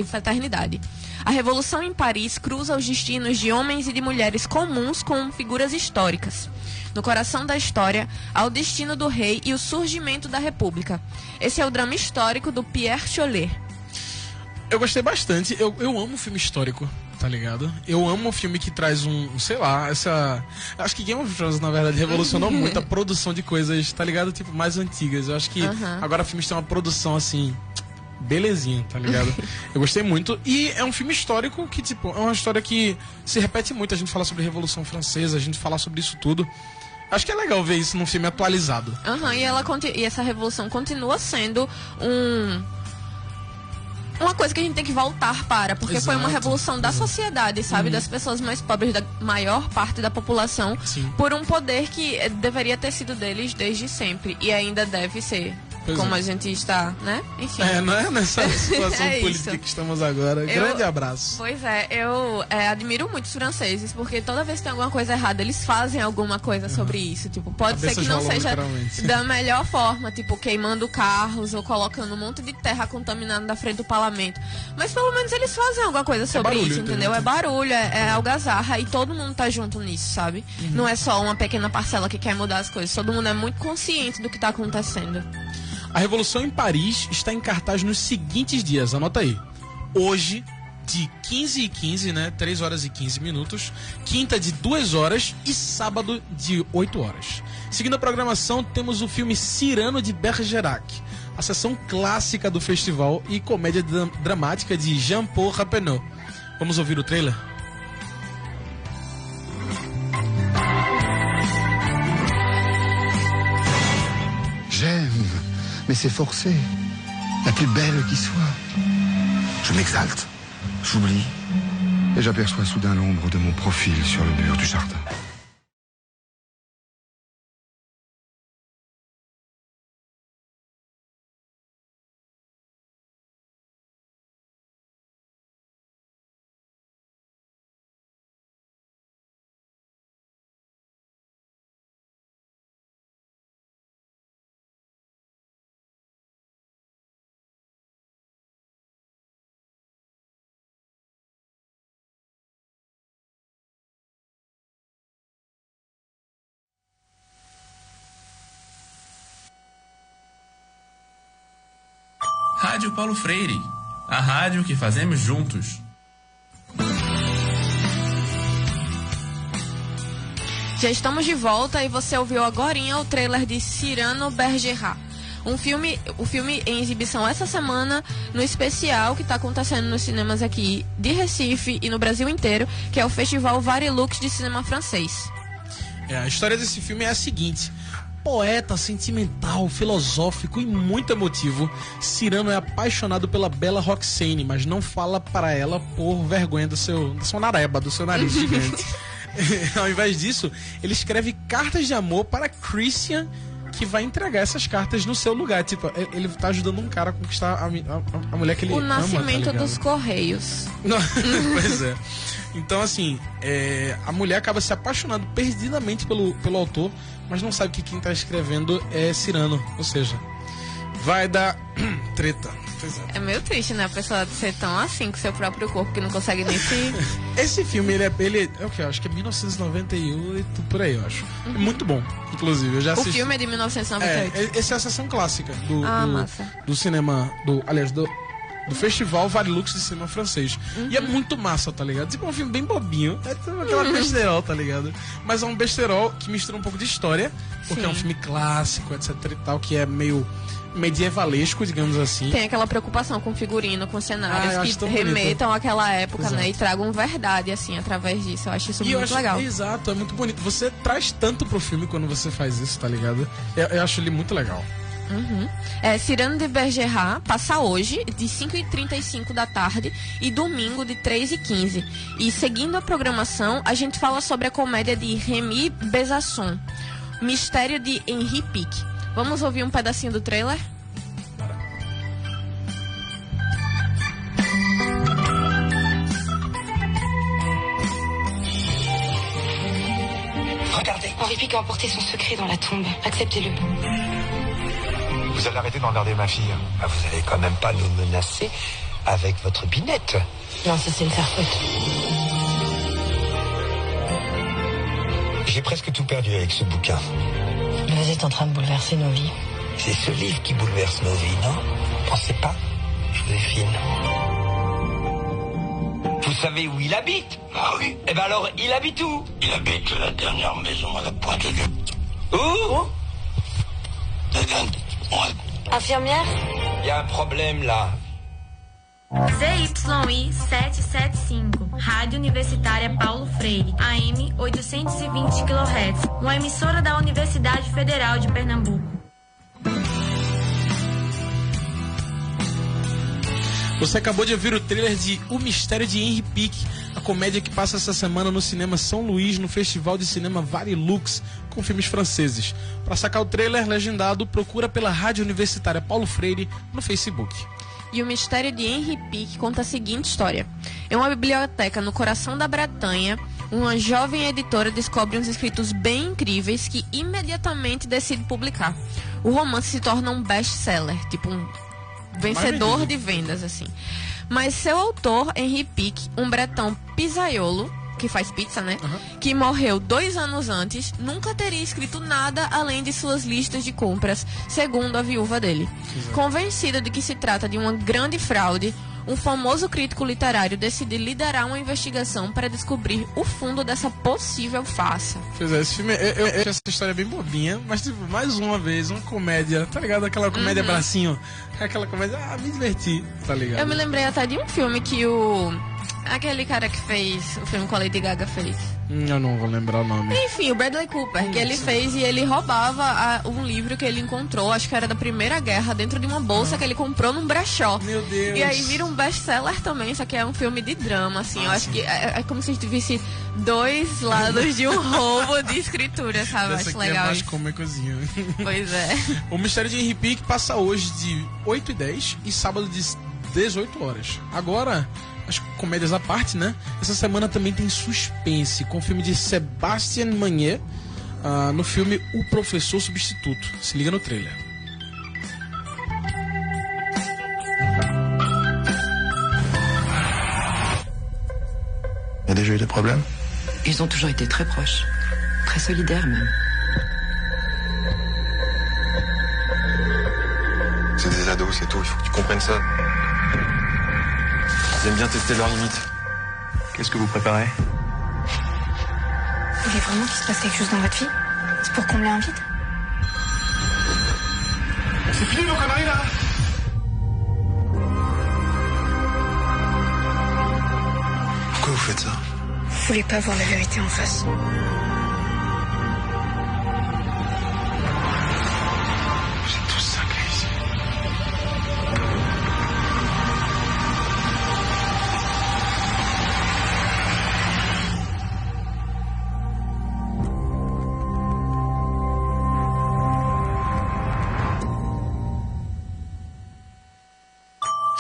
fraternidade. A Revolução em Paris cruza os destinos de homens e de mulheres comuns com figuras históricas. No coração da história, há o destino do rei e o surgimento da república. Esse é o drama histórico do Pierre Cholet. Eu gostei bastante. Eu amo filme histórico, tá ligado? Eu amo um filme que traz acho que Game of Thrones, na verdade, revolucionou muito a produção de coisas, tá ligado? Tipo, mais antigas. Eu acho que agora filmes têm uma produção, assim, belezinha, tá ligado? Eu gostei muito. E é um filme histórico que, tipo, é uma história que se repete muito. A gente fala sobre a Revolução Francesa, a gente fala sobre isso tudo. Acho que é legal ver isso num filme atualizado. E essa revolução continua sendo uma coisa que a gente tem que voltar para, porque foi uma revolução da sociedade, sabe? Das pessoas mais pobres, da maior parte da população, por um poder que deveria ter sido deles desde sempre e ainda deve ser. Como a gente está, né? Enfim. Não é nessa situação política que estamos agora. Grande abraço. Pois é, eu admiro muito os franceses, porque toda vez que tem alguma coisa errada, eles fazem alguma coisa sobre isso. Tipo, pode ser que não seja da melhor forma, tipo, queimando carros ou colocando um monte de terra contaminada na frente do parlamento. Mas pelo menos eles fazem alguma coisa sobre isso, entendeu? É barulho, é algazarra e todo mundo tá junto nisso, sabe? Não é só uma pequena parcela que quer mudar as coisas. Todo mundo é muito consciente do que tá acontecendo. A Revolução em Paris está em cartaz nos seguintes dias, anota aí. Hoje, de 15h15, né? 3 horas e 15 minutos. Quinta, de 2 horas. E sábado, de 8 horas. Seguindo a programação, temos o filme Cyrano de Bergerac. a sessão clássica do festival e comédia dramática de Jean-Paul Rappeneau. Vamos ouvir o trailer? J'aime, mais c'est forcé. La plus belle qui soit. Je m'exalte, j'oublie, et j'aperçois soudain l'ombre de mon profil sur le mur du jardin. Rádio Paulo Freire, a rádio que fazemos juntos. Já estamos de volta e você ouviu agorinha o trailer de Cyrano Bergerac. O filme em exibição essa semana no especial que está acontecendo nos cinemas aqui de Recife e no Brasil inteiro, que é o Festival Varilux de Cinema Francês. A história desse filme é a seguinte: poeta, sentimental, filosófico e muito emotivo, Cyrano é apaixonado pela bela Roxane, mas não fala para ela por vergonha da sua nareba, do seu nariz gigante. Ao invés disso, ele escreve cartas de amor para Christian, que vai entregar essas cartas no seu lugar. Tipo, ele tá ajudando um cara a conquistar a mulher que ele ama. O nascimento tá dos Correios. Pois é. Então, assim, a mulher acaba se apaixonando perdidamente pelo autor, mas não sabe que quem tá escrevendo é Cyrano. Ou seja, vai dar treta. É meio triste, né? A pessoa ser tão assim com seu próprio corpo que não consegue nem se... Esse filme, ele é o que? Acho que é 1998, por aí, eu acho. É muito bom, inclusive. Eu já assisti. O filme é de 1998. Essa é a sessão clássica massa. do cinema, do Festival Varilux de Cinema Francês. E é muito massa, tá ligado? Tipo, é um filme bem bobinho. É aquela besterol, tá ligado? Mas é um besterol que mistura um pouco de história, porque é um filme clássico, etc e tal, que é meio medievalesco, digamos assim. Tem aquela preocupação com figurino, com cenários que remetam àquela época, exato, né? E tragam verdade, assim, através disso. Eu acho isso muito legal. Exato, é muito bonito. Você traz tanto pro filme quando você faz isso, tá ligado? Eu acho ele muito legal. Cyrano de Bergerac passa hoje, de 5h35 da tarde, e domingo, de 3h15. E seguindo a programação, a gente fala sobre a comédia de Rémi Besançon, Mistério de Henri Pic. Vamos ouvir um pedacinho do trailer? Regardez, Henri Pic a emporté son secret dans la tombe. Acceptez-le. Vous allez arrêter d'emmerder ma fille. Ah, vous allez quand même pas nous menacer avec votre binette. Non, ça c'est me faire faute. J'ai presque tout perdu avec ce bouquin. Vous êtes en train de bouleverser nos vies. C'est ce livre qui bouleverse nos vies, non? Pensez pas, Joséphine? Vous savez où il habite? Ah oui. Eh ben alors, il habite où? Il habite la dernière maison à la pointe de... Où? Infirmière? Il y a un problème là. ZYI 775, Rádio Universitária Paulo Freire, AM 820 kHz, uma emissora da Universidade Federal de Pernambuco. Você acabou de ouvir o trailer de O Mistério de Henri Pic, a comédia que passa essa semana no Cinema São Luís, no Festival de Cinema Varilux, com filmes franceses. Para sacar o trailer legendado, procura pela Rádio Universitária Paulo Freire no Facebook. E O Mistério de Henri Pic conta a seguinte história. Em uma biblioteca no coração da Bretanha, uma jovem editora descobre uns escritos bem incríveis que imediatamente decide publicar. O romance se torna um best-seller, tipo um vencedor de vendas, assim. Mas seu autor, Henri Pic, um bretão pisaiolo, que faz pizza, né? Que morreu 2 anos antes, nunca teria escrito nada além de suas listas de compras, segundo a viúva dele. Convencida de que se trata de uma grande fraude, um famoso crítico literário decide liderar uma investigação para descobrir o fundo dessa possível farsa. Pois é, esse filme, eu achei essa história bem bobinha, mas tipo, mais uma vez, uma comédia, tá ligado? Aquela comédia bracinho, aquela comédia, me diverti, tá ligado? Eu me lembrei até de um filme que aquele cara que fez o filme com a Lady Gaga fez. Eu não vou lembrar o nome. Enfim, o Bradley Cooper, que ele fez e ele roubava um livro que ele encontrou, acho que era da Primeira Guerra, dentro de uma bolsa que ele comprou num brechó. Meu Deus. E aí vira um best-seller também, só que é um filme de drama, assim. Eu acho que é como se a gente visse dois lados de um roubo de escritura, sabe? Essa acho aqui legal. É mais cômicozinho. Pois é. O Mistério de Henry Pick passa hoje de 8h10 e sábado de 18 horas. Agora, as comédias à parte, né? Essa semana também tem suspense, com o filme de Sébastien Magnier, no filme O Professor Substituto. Se liga no trailer. Il y a déjà eu des problèmes? Ils ont toujours été très proches, très solidaires même. C'est des ados, c'est tout, il faut que tu comprennes ça. Ils aiment bien tester leurs limites. Qu'est-ce que vous préparez? Vous voulez vraiment qu'il se passe quelque chose dans votre vie? C'est pour combler un vide? C'est fini vos conneries là! Pourquoi vous faites ça? Vous voulez pas voir la vérité en face? Vous êtes tous cinglés ici.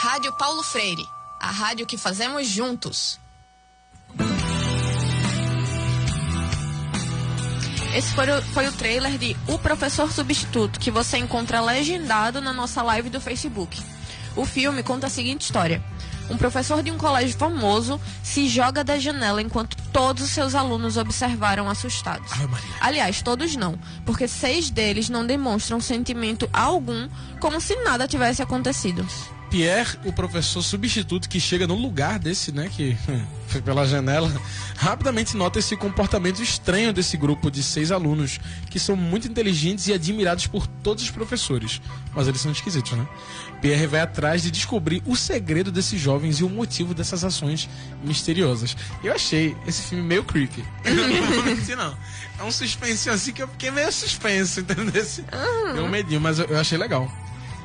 Rádio Paulo Freire, a rádio que fazemos juntos. Esse foi o trailer de O Professor Substituto, que você encontra legendado na nossa live do Facebook. O filme conta a seguinte história. Um professor de um colégio famoso se joga da janela enquanto todos os seus alunos observaram assustados. Aliás, todos não, porque 6 deles não demonstram sentimento algum, como se nada tivesse acontecido. Pierre, o professor substituto que chega no lugar desse, né, que foi pela janela, rapidamente nota esse comportamento estranho desse grupo de 6 alunos, que são muito inteligentes e admirados por todos os professores, mas eles são esquisitos, né? Pierre vai atrás de descobrir o segredo desses jovens e o motivo dessas ações misteriosas. Eu achei esse filme meio creepy. Não vou mentir, não. É um suspense assim que eu fiquei meio suspenso, entendeu? Deu um medinho, mas eu achei legal.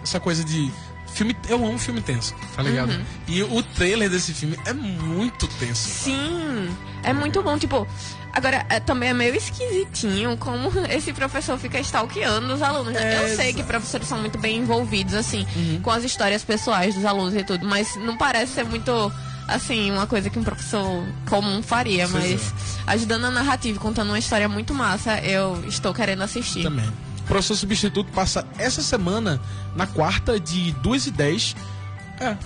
Essa coisa de filme, eu amo filme tenso, tá ligado? E o trailer desse filme é muito tenso. Sim, é muito bom, tipo, agora também é meio esquisitinho como esse professor fica stalkeando os alunos, né? Eu sei que professores são muito bem envolvidos, assim, com as histórias pessoais dos alunos e tudo, mas não parece ser muito, assim, uma coisa que um professor comum faria, mas ajudando a narrativa, contando uma história muito massa, eu estou querendo assistir. Também. O Professor Substituto passa essa semana, na quarta, de 2h10.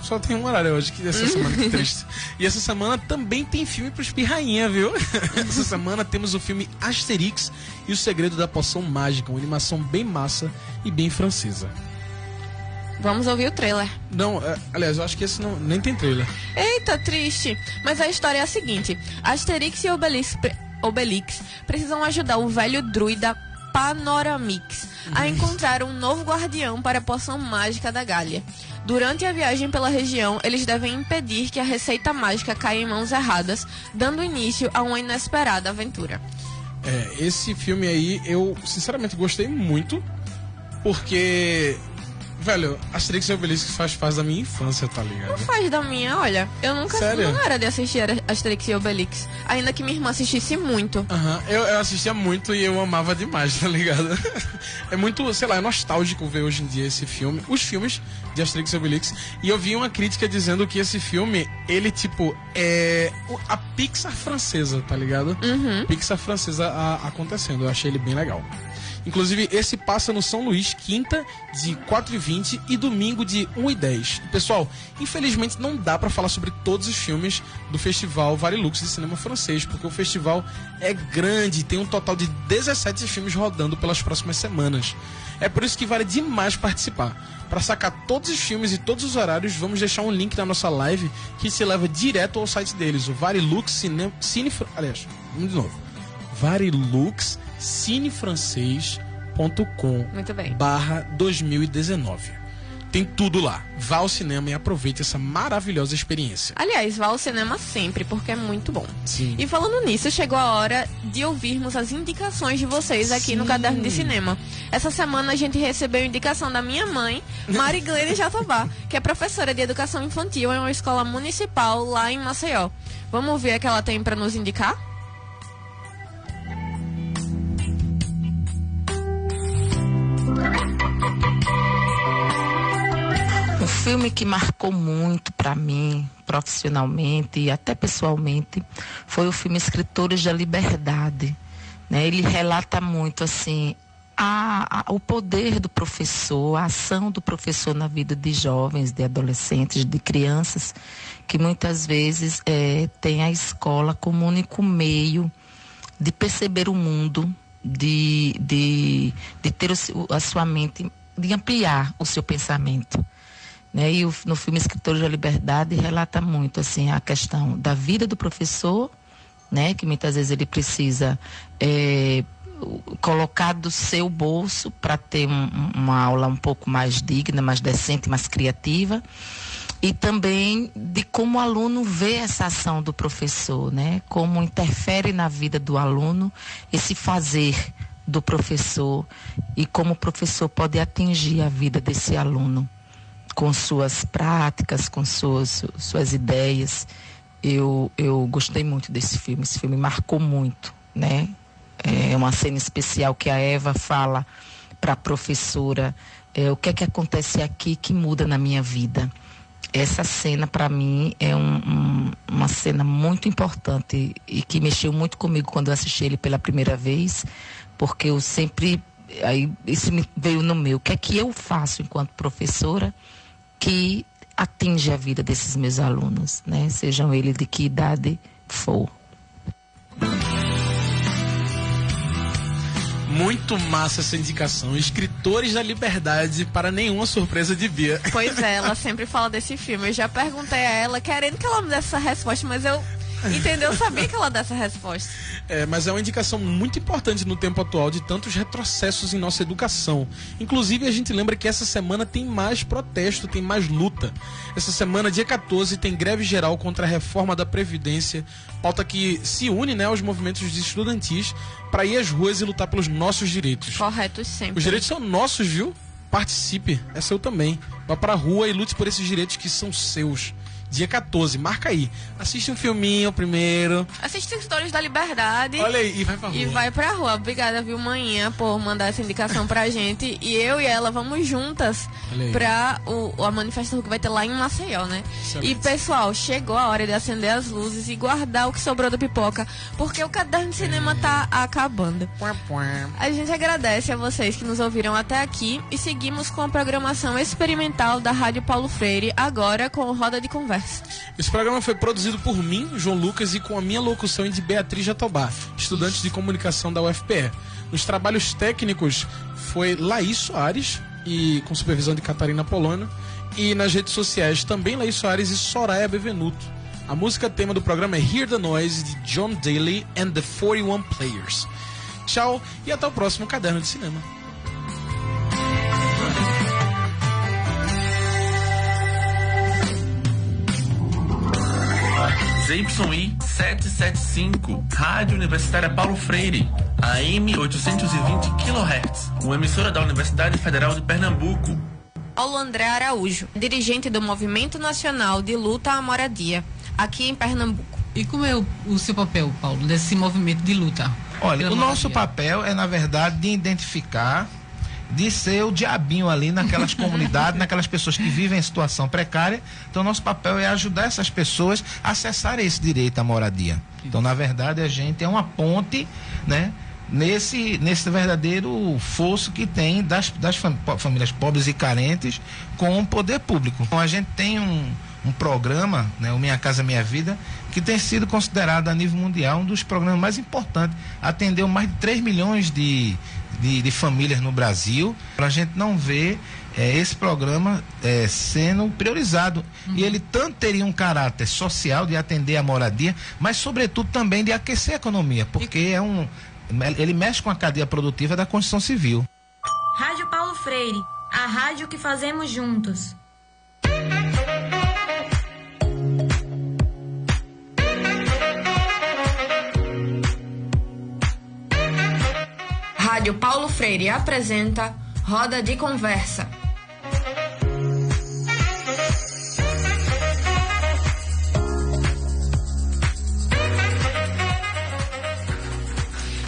Só tem um horário hoje, que essa semana que triste. E essa semana também tem filme pros pirrainha, viu? Essa semana temos o filme Asterix e o Segredo da Poção Mágica, uma animação bem massa e bem francesa. Vamos ouvir o trailer. Não, aliás, eu acho que esse nem tem trailer. Eita, triste. Mas a história é a seguinte. Asterix e Obelix precisam ajudar o velho druida Panoramix a encontrar um novo guardião para a poção mágica da Gália. Durante a viagem pela região, eles devem impedir que a receita mágica caia em mãos erradas, dando início a uma inesperada aventura. Esse filme aí, eu sinceramente gostei muito, porque, velho, Asterix e Obelix faz parte da minha infância, tá ligado? Não faz da minha, olha. Eu nunca Sério? Não era de assistir Asterix e Obelix. Ainda que minha irmã assistisse muito. Eu assistia muito e eu amava demais, tá ligado? É muito, sei lá, é nostálgico ver hoje em dia esse filme, os filmes de Asterix e Obelix. E eu vi uma crítica dizendo que esse filme, ele, tipo, é a Pixar francesa, tá ligado? Pixar francesa acontecendo. Eu achei ele bem legal. Inclusive, esse passa no São Luís, quinta, de 4h20 e domingo, de 1h10. E, pessoal, infelizmente não dá pra falar sobre todos os filmes do Festival Varilux de Cinema Francês, porque o festival é grande e tem um total de 17 filmes rodando pelas próximas semanas. É por isso que vale demais participar. Para sacar todos os filmes e todos os horários, vamos deixar um link na nossa live que se leva direto ao site deles, o Varilux variluxcinefrancês.com Muito bem. /2019. Tem tudo lá. Vá ao cinema e aproveite essa maravilhosa experiência. Aliás, vá ao cinema sempre, porque é muito bom. Sim. E falando nisso, chegou a hora de ouvirmos as indicações de vocês aqui no Caderno de Cinema. Essa semana a gente recebeu indicação da minha mãe, Mariglene Jatobá, que é professora de educação infantil em uma escola municipal lá em Maceió. Vamos ver o que ela tem para nos indicar? Um filme que marcou muito para mim, profissionalmente e até pessoalmente, foi o filme Escritores da Liberdade, né? Ele relata muito assim o poder do professor, a ação do professor na vida de jovens, de adolescentes, de crianças, que muitas vezes tem a escola como único meio de perceber o mundo, de ter a sua mente, de ampliar o seu pensamento. Né? E no filme Escritores da Liberdade relata muito assim, a questão da vida do professor, né? Que muitas vezes ele precisa colocar do seu bolso para ter uma aula um pouco mais digna, mais decente, mais criativa, e também de como o aluno vê essa ação do professor, né? Como interfere na vida do aluno esse fazer do professor e como o professor pode atingir a vida desse aluno com suas práticas, com suas ideias. Eu gostei muito desse filme. Esse filme marcou muito, né? É uma cena especial que a Eva fala para a professora, o que é que acontece aqui que muda na minha vida. Essa cena, para mim, é uma cena muito importante e que mexeu muito comigo quando eu assisti ele pela primeira vez, porque eu sempre... Aí, isso me veio no meu. O que é que eu faço enquanto professora que atinge a vida desses meus alunos, né? Sejam eles de que idade for. Muito massa essa indicação. Escritores da Liberdade, para nenhuma surpresa de Bia. Pois é, ela sempre fala desse filme. Eu já perguntei a ela, querendo que ela me desse essa resposta, mas eu sabia que ela desse essa resposta. Mas é uma indicação muito importante no tempo atual de tantos retrocessos em nossa educação. Inclusive, a gente lembra que essa semana tem mais protesto, tem mais luta. Essa semana, dia 14, tem greve geral contra a reforma da Previdência, pauta que se une, né, aos movimentos estudantis para ir às ruas e lutar pelos nossos direitos. Corretos sempre. Os direitos são nossos, viu? Participe, é seu também. Vá pra rua e lute por esses direitos que são seus. Dia 14, marca aí. Assiste um filminho primeiro. Assiste Escritores da Liberdade. Olha aí, e vai pra rua. E vai pra rua. Obrigada, viu, manhã, por mandar essa indicação pra gente. E eu e ela vamos juntas pra a manifestação que vai ter lá em Maceió, né? Excelente. E, pessoal, chegou a hora de acender as luzes e guardar o que sobrou da pipoca, porque o Caderno de Cinema tá acabando. A gente agradece a vocês que nos ouviram até aqui e seguimos com a programação experimental da Rádio Paulo Freire, agora com Roda de Conversa. Esse programa foi produzido por mim, João Lucas, e com a minha locução de Beatriz Jatobá, estudante de comunicação da UFPE. Nos trabalhos técnicos foi Laís Soares, e com supervisão de Catarina Polônio, e nas redes sociais também Laís Soares e Soraya Bevenuto. A música tema do programa é Hear the Noise, de John Daly and the 41 Players. Tchau e até o próximo Caderno de Cinema. ZYI 775, Rádio Universitária Paulo Freire, AM 820 kHz, uma emissora da Universidade Federal de Pernambuco. Paulo André Araújo, dirigente do Movimento Nacional de Luta à Moradia, aqui em Pernambuco. E como é o seu papel, Paulo, desse movimento de luta? Olha, o nosso papel é, na verdade, de identificar, de ser o diabinho ali naquelas comunidades, naquelas pessoas que vivem em situação precária. Então, nosso papel é ajudar essas pessoas a acessarem esse direito à moradia. Então, na verdade, a gente é uma ponte, né, nesse verdadeiro fosso que tem das famílias pobres e carentes com o poder público. Então, a gente tem um programa, né, o Minha Casa Minha Vida, que tem sido considerado a nível mundial um dos programas mais importantes. Atendeu mais de 3 milhões de famílias no Brasil. A gente não vê esse programa sendo priorizado. E ele tanto teria um caráter social de atender a moradia, mas sobretudo também de aquecer a economia, porque ele mexe com a cadeia produtiva da construção civil. Rádio Paulo Freire, a rádio que fazemos juntos. Rádio Paulo Freire apresenta Roda de Conversa.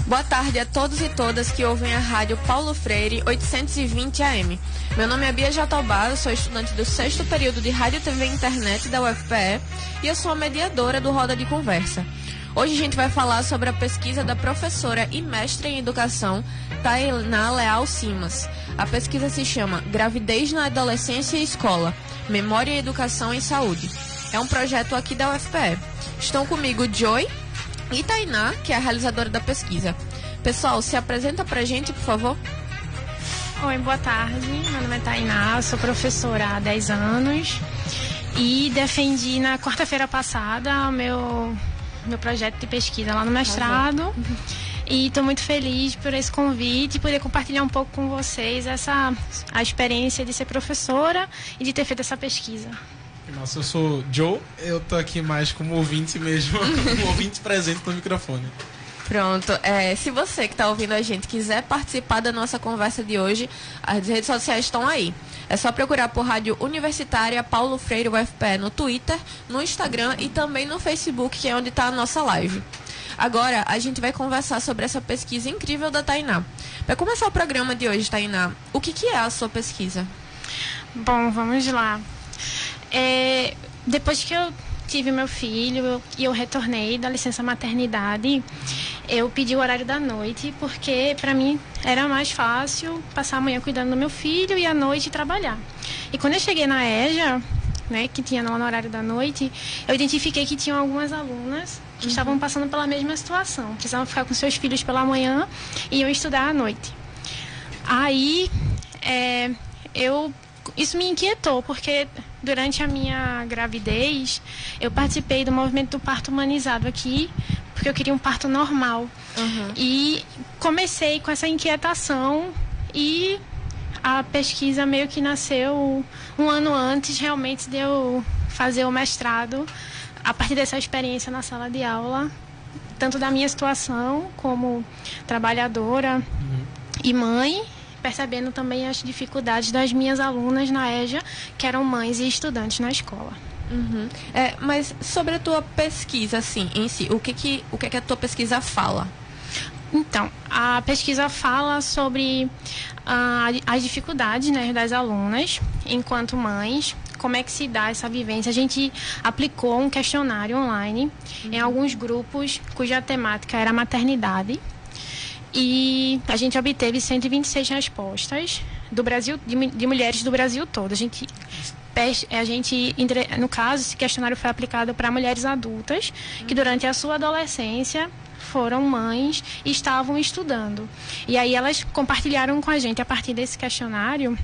Boa tarde a todos e todas que ouvem a Rádio Paulo Freire 820 AM. Meu nome é Bia Jatobá, eu sou estudante do 6º período de Rádio, TV e Internet da UFPE e eu sou a mediadora do Roda de Conversa. Hoje a gente vai falar sobre a pesquisa da professora e mestre em educação Tainá Leal Simas. A pesquisa se chama Gravidez na Adolescência e Escola, Memória, Educação e Saúde. É um projeto aqui da UFPE. Estão comigo Joy e Tainá, que é a realizadora da pesquisa. Pessoal, se apresenta pra gente, por favor. Oi, boa tarde. Meu nome é Tainá, sou professora há 10 anos e defendi na quarta-feira passada o meu projeto de pesquisa lá no mestrado. E estou muito feliz por esse convite e poder compartilhar um pouco com vocês a experiência de ser professora e de ter feito essa pesquisa. Nossa, eu sou Joe, eu tô aqui mais como ouvinte mesmo, como ouvinte presente no microfone. Pronto, se você que está ouvindo a gente quiser participar da nossa conversa de hoje, as redes sociais estão aí. É só procurar por Rádio Universitária Paulo Freire UFPE no Twitter, no Instagram e também no Facebook, que é onde está a nossa live. Agora, a gente vai conversar sobre essa pesquisa incrível da Tainá. Para começar o programa de hoje, Tainá, o que é a sua pesquisa? Bom, vamos lá. Depois que eu tive meu filho e eu retornei da licença maternidade, eu pedi o horário da noite, porque para mim era mais fácil passar a manhã cuidando do meu filho e à noite trabalhar. E quando eu cheguei na EJA, né, que tinha no horário da noite, eu identifiquei que tinham algumas alunas que estavam passando pela mesma situação. Precisavam ficar com seus filhos pela manhã e iam estudar à noite. Aí, isso me inquietou, porque durante a minha gravidez, eu participei do movimento do parto humanizado aqui, porque eu queria um parto normal. E comecei com essa inquietação e a pesquisa meio que nasceu um ano antes, realmente, de eu fazer o mestrado, a partir dessa experiência na sala de aula, tanto da minha situação como trabalhadora e mãe, percebendo também as dificuldades das minhas alunas na EJA, que eram mães e estudantes na escola. Mas sobre a tua pesquisa, assim, em si, o que a tua pesquisa fala? Então, a pesquisa fala sobre as dificuldades, né, das alunas enquanto mães, como é que se dá essa vivência. A gente aplicou um questionário online em alguns grupos cuja temática era maternidade. E a gente obteve 126 respostas do Brasil, de mulheres do Brasil todo. No caso, esse questionário foi aplicado para mulheres adultas que durante a sua adolescência foram mães e estavam estudando. E aí elas compartilharam com a gente, a partir desse questionário,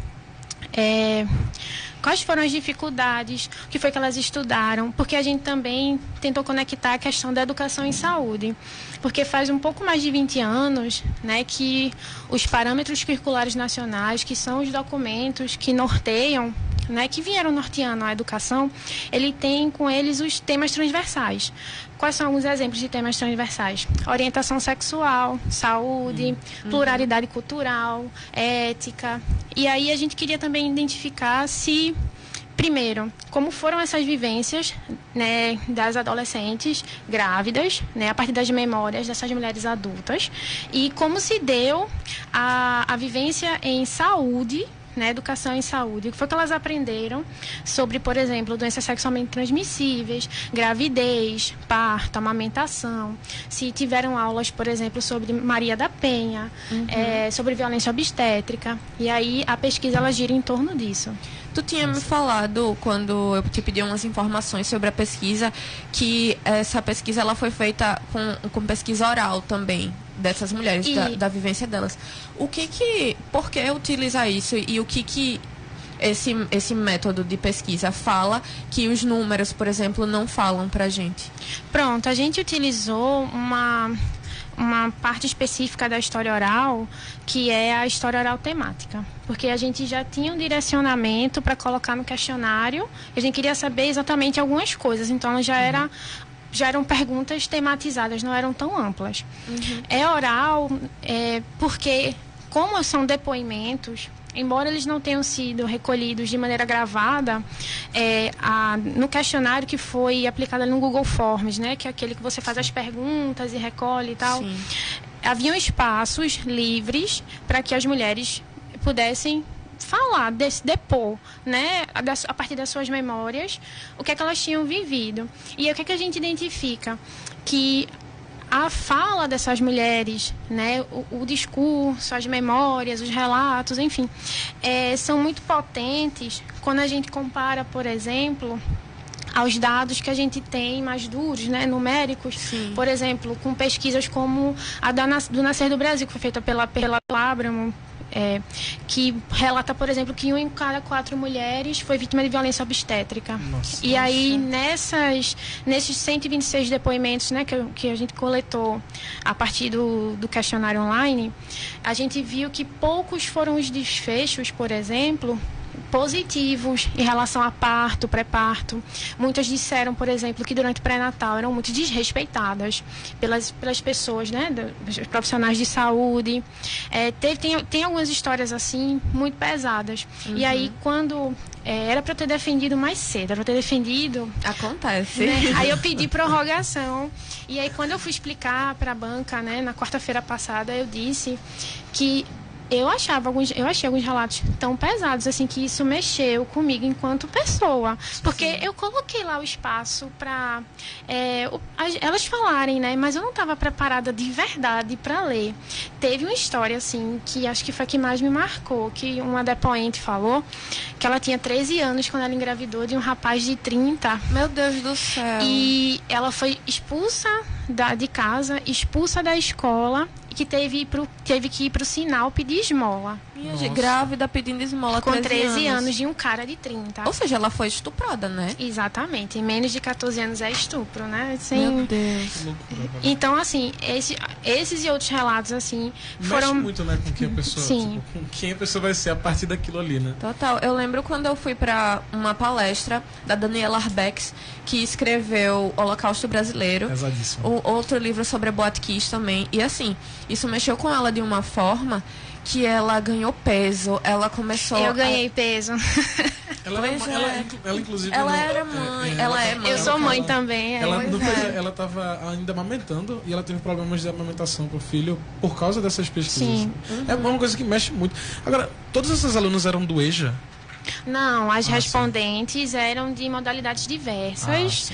quais foram as dificuldades, o que foi que elas estudaram, porque a gente também tentou conectar a questão da educação em saúde, porque faz um pouco mais de 20 anos, né, que os parâmetros curriculares nacionais, que são os documentos que norteiam, né, que vieram norteando a educação, ele tem com eles os temas transversais. Quais são alguns exemplos de temas transversais? Orientação sexual, saúde, pluralidade cultural, ética. E aí a gente queria também identificar se, primeiro, como foram essas vivências, né, das adolescentes grávidas, né, a partir das memórias dessas mulheres adultas, e como se deu a vivência em saúde, né, educação em saúde. O que foi que elas aprenderam sobre, por exemplo, doenças sexualmente transmissíveis, gravidez, parto, amamentação. Se tiveram aulas, por exemplo, sobre Maria da Penha, sobre violência obstétrica. E aí a pesquisa ela gira em torno disso. Tu tinha me falado, quando eu te pedi umas informações sobre a pesquisa, que essa pesquisa ela foi feita com pesquisa oral também, dessas mulheres, da vivência delas. Por que utilizar isso e o que esse método de pesquisa fala que os números, por exemplo, não falam pra gente? Pronto, a gente utilizou uma parte específica da história oral, que é a história oral temática. Porque a gente já tinha um direcionamento para colocar no questionário, e a gente queria saber exatamente algumas coisas, então já eram perguntas tematizadas, não eram tão amplas. É oral porque, como são depoimentos, embora eles não tenham sido recolhidos de maneira gravada, no questionário que foi aplicado ali no Google Forms, né, que é aquele que você faz as perguntas e recolhe e tal, haviam espaços livres para que as mulheres pudessem falar, depor, né, a partir das suas memórias, o que é que elas tinham vivido. E o que é que a gente identifica? Que a fala dessas mulheres, né, o discurso, as memórias, os relatos, enfim, são muito potentes quando a gente compara, por exemplo, aos dados que a gente tem mais duros, né, numéricos. Por exemplo, com pesquisas como a do Nascer do Brasil, que foi feita pela Abramo, que relata, por exemplo, que 1 em cada 4 mulheres foi vítima de violência obstétrica. E aí, nesses 126 depoimentos, né, que a gente coletou a partir do questionário online, a gente viu que poucos foram os desfechos, por exemplo, positivos em relação a parto, pré-parto. Muitas disseram, por exemplo, que durante o pré-natal eram muito desrespeitadas pelas pessoas, né, dos profissionais de saúde. Tem algumas histórias assim muito pesadas. E aí, quando era para eu ter defendido mais cedo, era para eu ter defendido... Acontece. Né? Aí eu pedi prorrogação. E aí, quando eu fui explicar para a banca, né, na quarta-feira passada, eu disse que eu achei alguns relatos tão pesados, assim, que isso mexeu comigo enquanto pessoa. Porque eu coloquei lá o espaço para elas falarem, né? Mas eu não estava preparada de verdade para ler. Teve uma história, assim, que acho que foi a que mais me marcou, que uma depoente falou que ela tinha 13 anos quando ela engravidou de um rapaz de 30. Meu Deus do céu. E ela foi expulsa de casa, expulsa da escola, que teve que ir pro sinal pedir esmola. Minha gente, grávida pedindo esmola com 13 anos de um cara de 30. Ou seja, ela foi estuprada, né? Exatamente. Em menos de 14 anos é estupro, né? Meu Deus. Então, assim, esses e outros relatos, assim, foram... Mexe muito, né, com quem a pessoa... Sim. Com quem a pessoa vai ser a partir daquilo ali, né? Total. Eu lembro quando eu fui para uma palestra da Daniela Arbex, que escreveu Holocausto Brasileiro. Pesadíssimo. Outro livro sobre a Boate Kiss também. E assim, isso mexeu com ela de uma forma que ela ganhou peso. Ela começou... Eu ganhei peso. Ela inclusive... Ela era mãe. Ela é mãe. Eu sou mãe também. Ela estava ainda amamentando e ela teve problemas de amamentação com o filho por causa dessas pesquisas. Sim. É uma coisa que mexe muito. Agora, todas essas alunas eram do EJA? Não, as respondentes eram de modalidades diversas.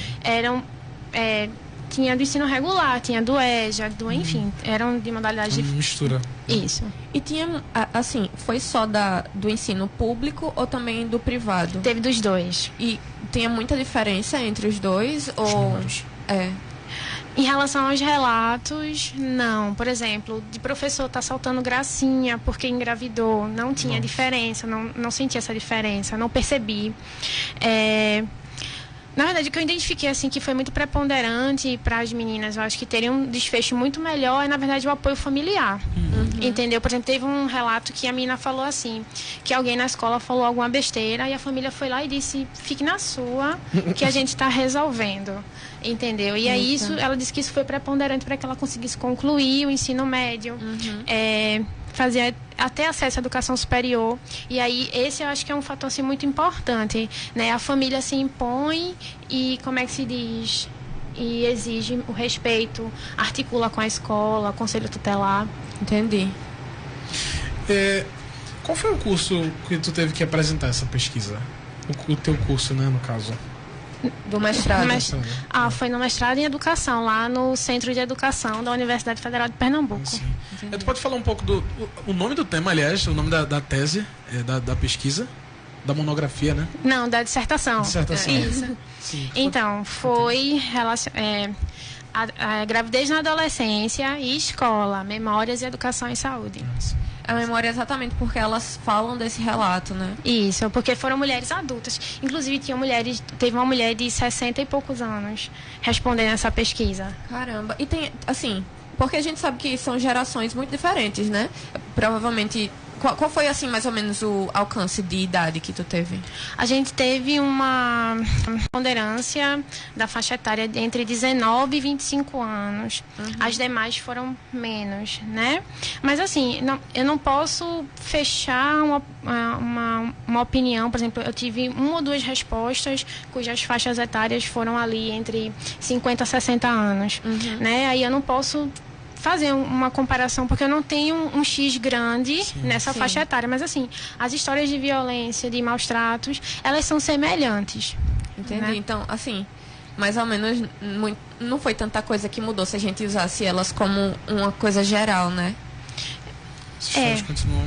Tinha do ensino regular, tinha do EJA, enfim, eram de modalidades diferentes. Mistura. Isso. E tinha, assim, foi só do ensino público ou também do privado? Teve dos dois. E tinha muita diferença entre os dois? Em relação aos relatos, não. Por exemplo, de professor tá saltando gracinha porque engravidou, não tinha diferença, não senti essa diferença, não percebi. Na verdade, o que eu identifiquei, assim, que foi muito preponderante para as meninas, eu acho que teria um desfecho muito melhor, é, na verdade, o apoio familiar. Entendeu? Por exemplo, teve um relato que a menina falou assim, que alguém na escola falou alguma besteira e a família foi lá e disse, fique na sua, que a gente está resolvendo. Entendeu? E aí, ela disse que isso foi preponderante para que ela conseguisse concluir o ensino médio, fazer até acesso à educação superior. E aí, esse eu acho que é um fator assim, muito importante, né? A família se impõe e, como é que se diz, e exige o respeito, articula com a escola, conselho tutelar. Entendi. Qual foi o curso que tu teve que apresentar essa pesquisa? O teu curso, né, no caso? Do mestrado. Foi no mestrado em educação, lá no Centro de Educação da Universidade Federal de Pernambuco. Tu pode falar um pouco o nome do tema, aliás, o nome da tese, da pesquisa, da monografia, né? Não, da dissertação. Isso. Sim. Então, foi a gravidez na adolescência e escola, memórias e educação em saúde. A memória exatamente porque elas falam desse relato, né? Isso, porque foram mulheres adultas. Inclusive, teve uma mulher de 60 e poucos anos respondendo essa pesquisa. Caramba. E tem, assim, porque a gente sabe que são gerações muito diferentes, né? Provavelmente... Qual foi, assim, mais ou menos o alcance de idade que tu teve? A gente teve uma ponderância da faixa etária entre 19 e 25 anos. As demais foram menos, né? Mas, assim, eu não posso fechar uma opinião. Por exemplo, eu tive 1 ou 2 respostas cujas faixas etárias foram ali entre 50 a 60 anos, né? Aí eu não posso fazer uma comparação, porque eu não tenho um X grande nessa faixa etária, mas assim, as histórias de violência, de maus tratos, elas são semelhantes. Entendi. Né? Então, assim, mais ou menos não foi tanta coisa que mudou se a gente usasse elas como uma coisa geral, né? As histórias continuam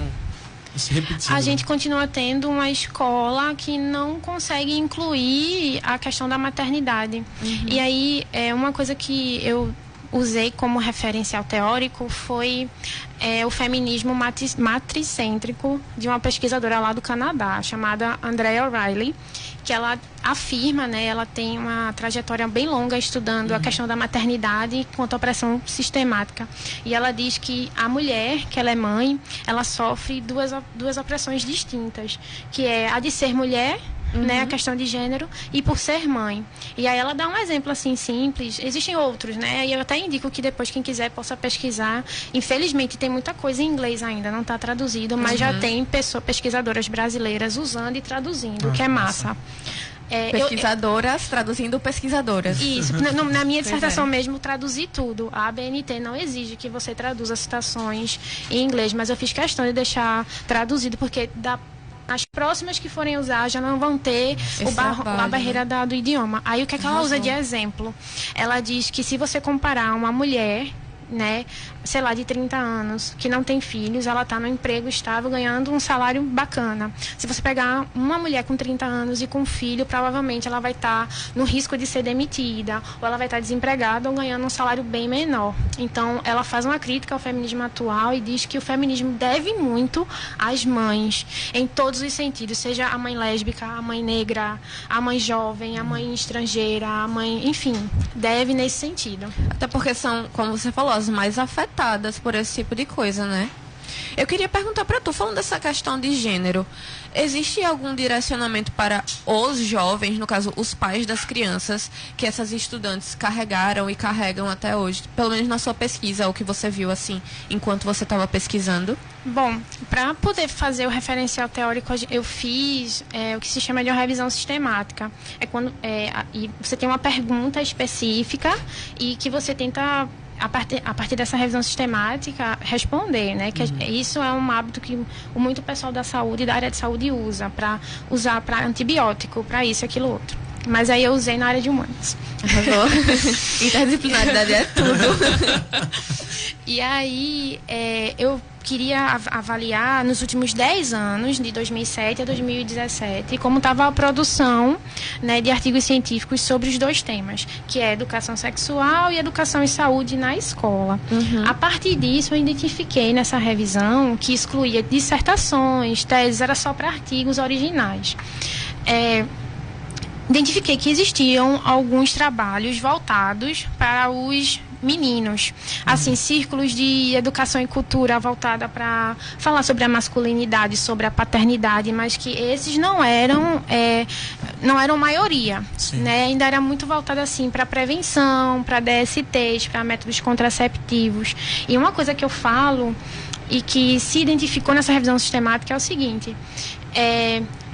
se repetindo. A gente continua tendo uma escola que não consegue incluir a questão da maternidade. E aí, uma coisa que eu usei como referencial teórico foi o feminismo matricêntrico de uma pesquisadora lá do Canadá, chamada Andrea O'Reilly, que ela afirma, né, ela tem uma trajetória bem longa estudando a questão da maternidade quanto à opressão sistemática. E ela diz que a mulher, que ela é mãe, ela sofre duas opressões distintas, que é a de ser mulher, né, a questão de gênero, e por ser mãe. E aí ela dá um exemplo assim simples. Existem outros, né? E eu até indico que depois quem quiser possa pesquisar. Infelizmente tem muita coisa em inglês ainda, não está traduzido, mas já tem pesquisadoras brasileiras usando e traduzindo, o que é massa. Pesquisadoras traduzindo pesquisadoras. Isso. Na minha dissertação mesmo, traduzi tudo. A ABNT não exige que você traduza citações em inglês, mas eu fiz questão de deixar traduzido, porque as próximas que forem usar já não vão ter a barreira do idioma. Aí o que é que ela usa de exemplo? Ela diz que se você comparar uma mulher, né, sei lá, de 30 anos, que não tem filhos, ela está no emprego estável, ganhando um salário bacana. Se você pegar uma mulher com 30 anos e com filho, provavelmente ela vai estar no risco de ser demitida, ou ela vai estar desempregada ou ganhando um salário bem menor. Então, ela faz uma crítica ao feminismo atual e diz que o feminismo deve muito às mães, em todos os sentidos, seja a mãe lésbica, a mãe negra, a mãe jovem, a mãe estrangeira, a mãe, enfim, deve nesse sentido. Até porque são, como você falou, as mais afetadas por esse tipo de coisa, né? Eu queria perguntar para tu, falando dessa questão de gênero, existe algum direcionamento para os jovens, no caso, os pais das crianças, que essas estudantes carregaram e carregam até hoje? Pelo menos na sua pesquisa, o que você viu, assim, enquanto você estava pesquisando? Bom, para poder fazer o referencial teórico, eu fiz o que se chama de uma revisão sistemática. É quando e você tem uma pergunta específica e que você tenta, a partir dessa revisão sistemática, responder, né? Que isso é um hábito que muito pessoal da saúde, da área de saúde, usa para antibiótico, para isso e aquilo outro. Mas aí eu usei na área de humanas. Interdisciplinaridade é tudo. E aí eu queria avaliar nos últimos 10 anos, de 2007 a 2017, como estava a produção, né, de artigos científicos sobre os dois temas, que é educação sexual e educação em saúde na escola. A partir disso, eu identifiquei nessa revisão que excluía dissertações, teses, era só para artigos originais. Identifiquei que existiam alguns trabalhos voltados para os meninos, assim, círculos de educação e cultura voltada para falar sobre a masculinidade, sobre a paternidade, mas que esses não eram maioria, né? Ainda era muito voltado assim para prevenção, para DSTs, para métodos contraceptivos. E uma coisa que eu falo e que se identificou nessa revisão sistemática é o seguinte: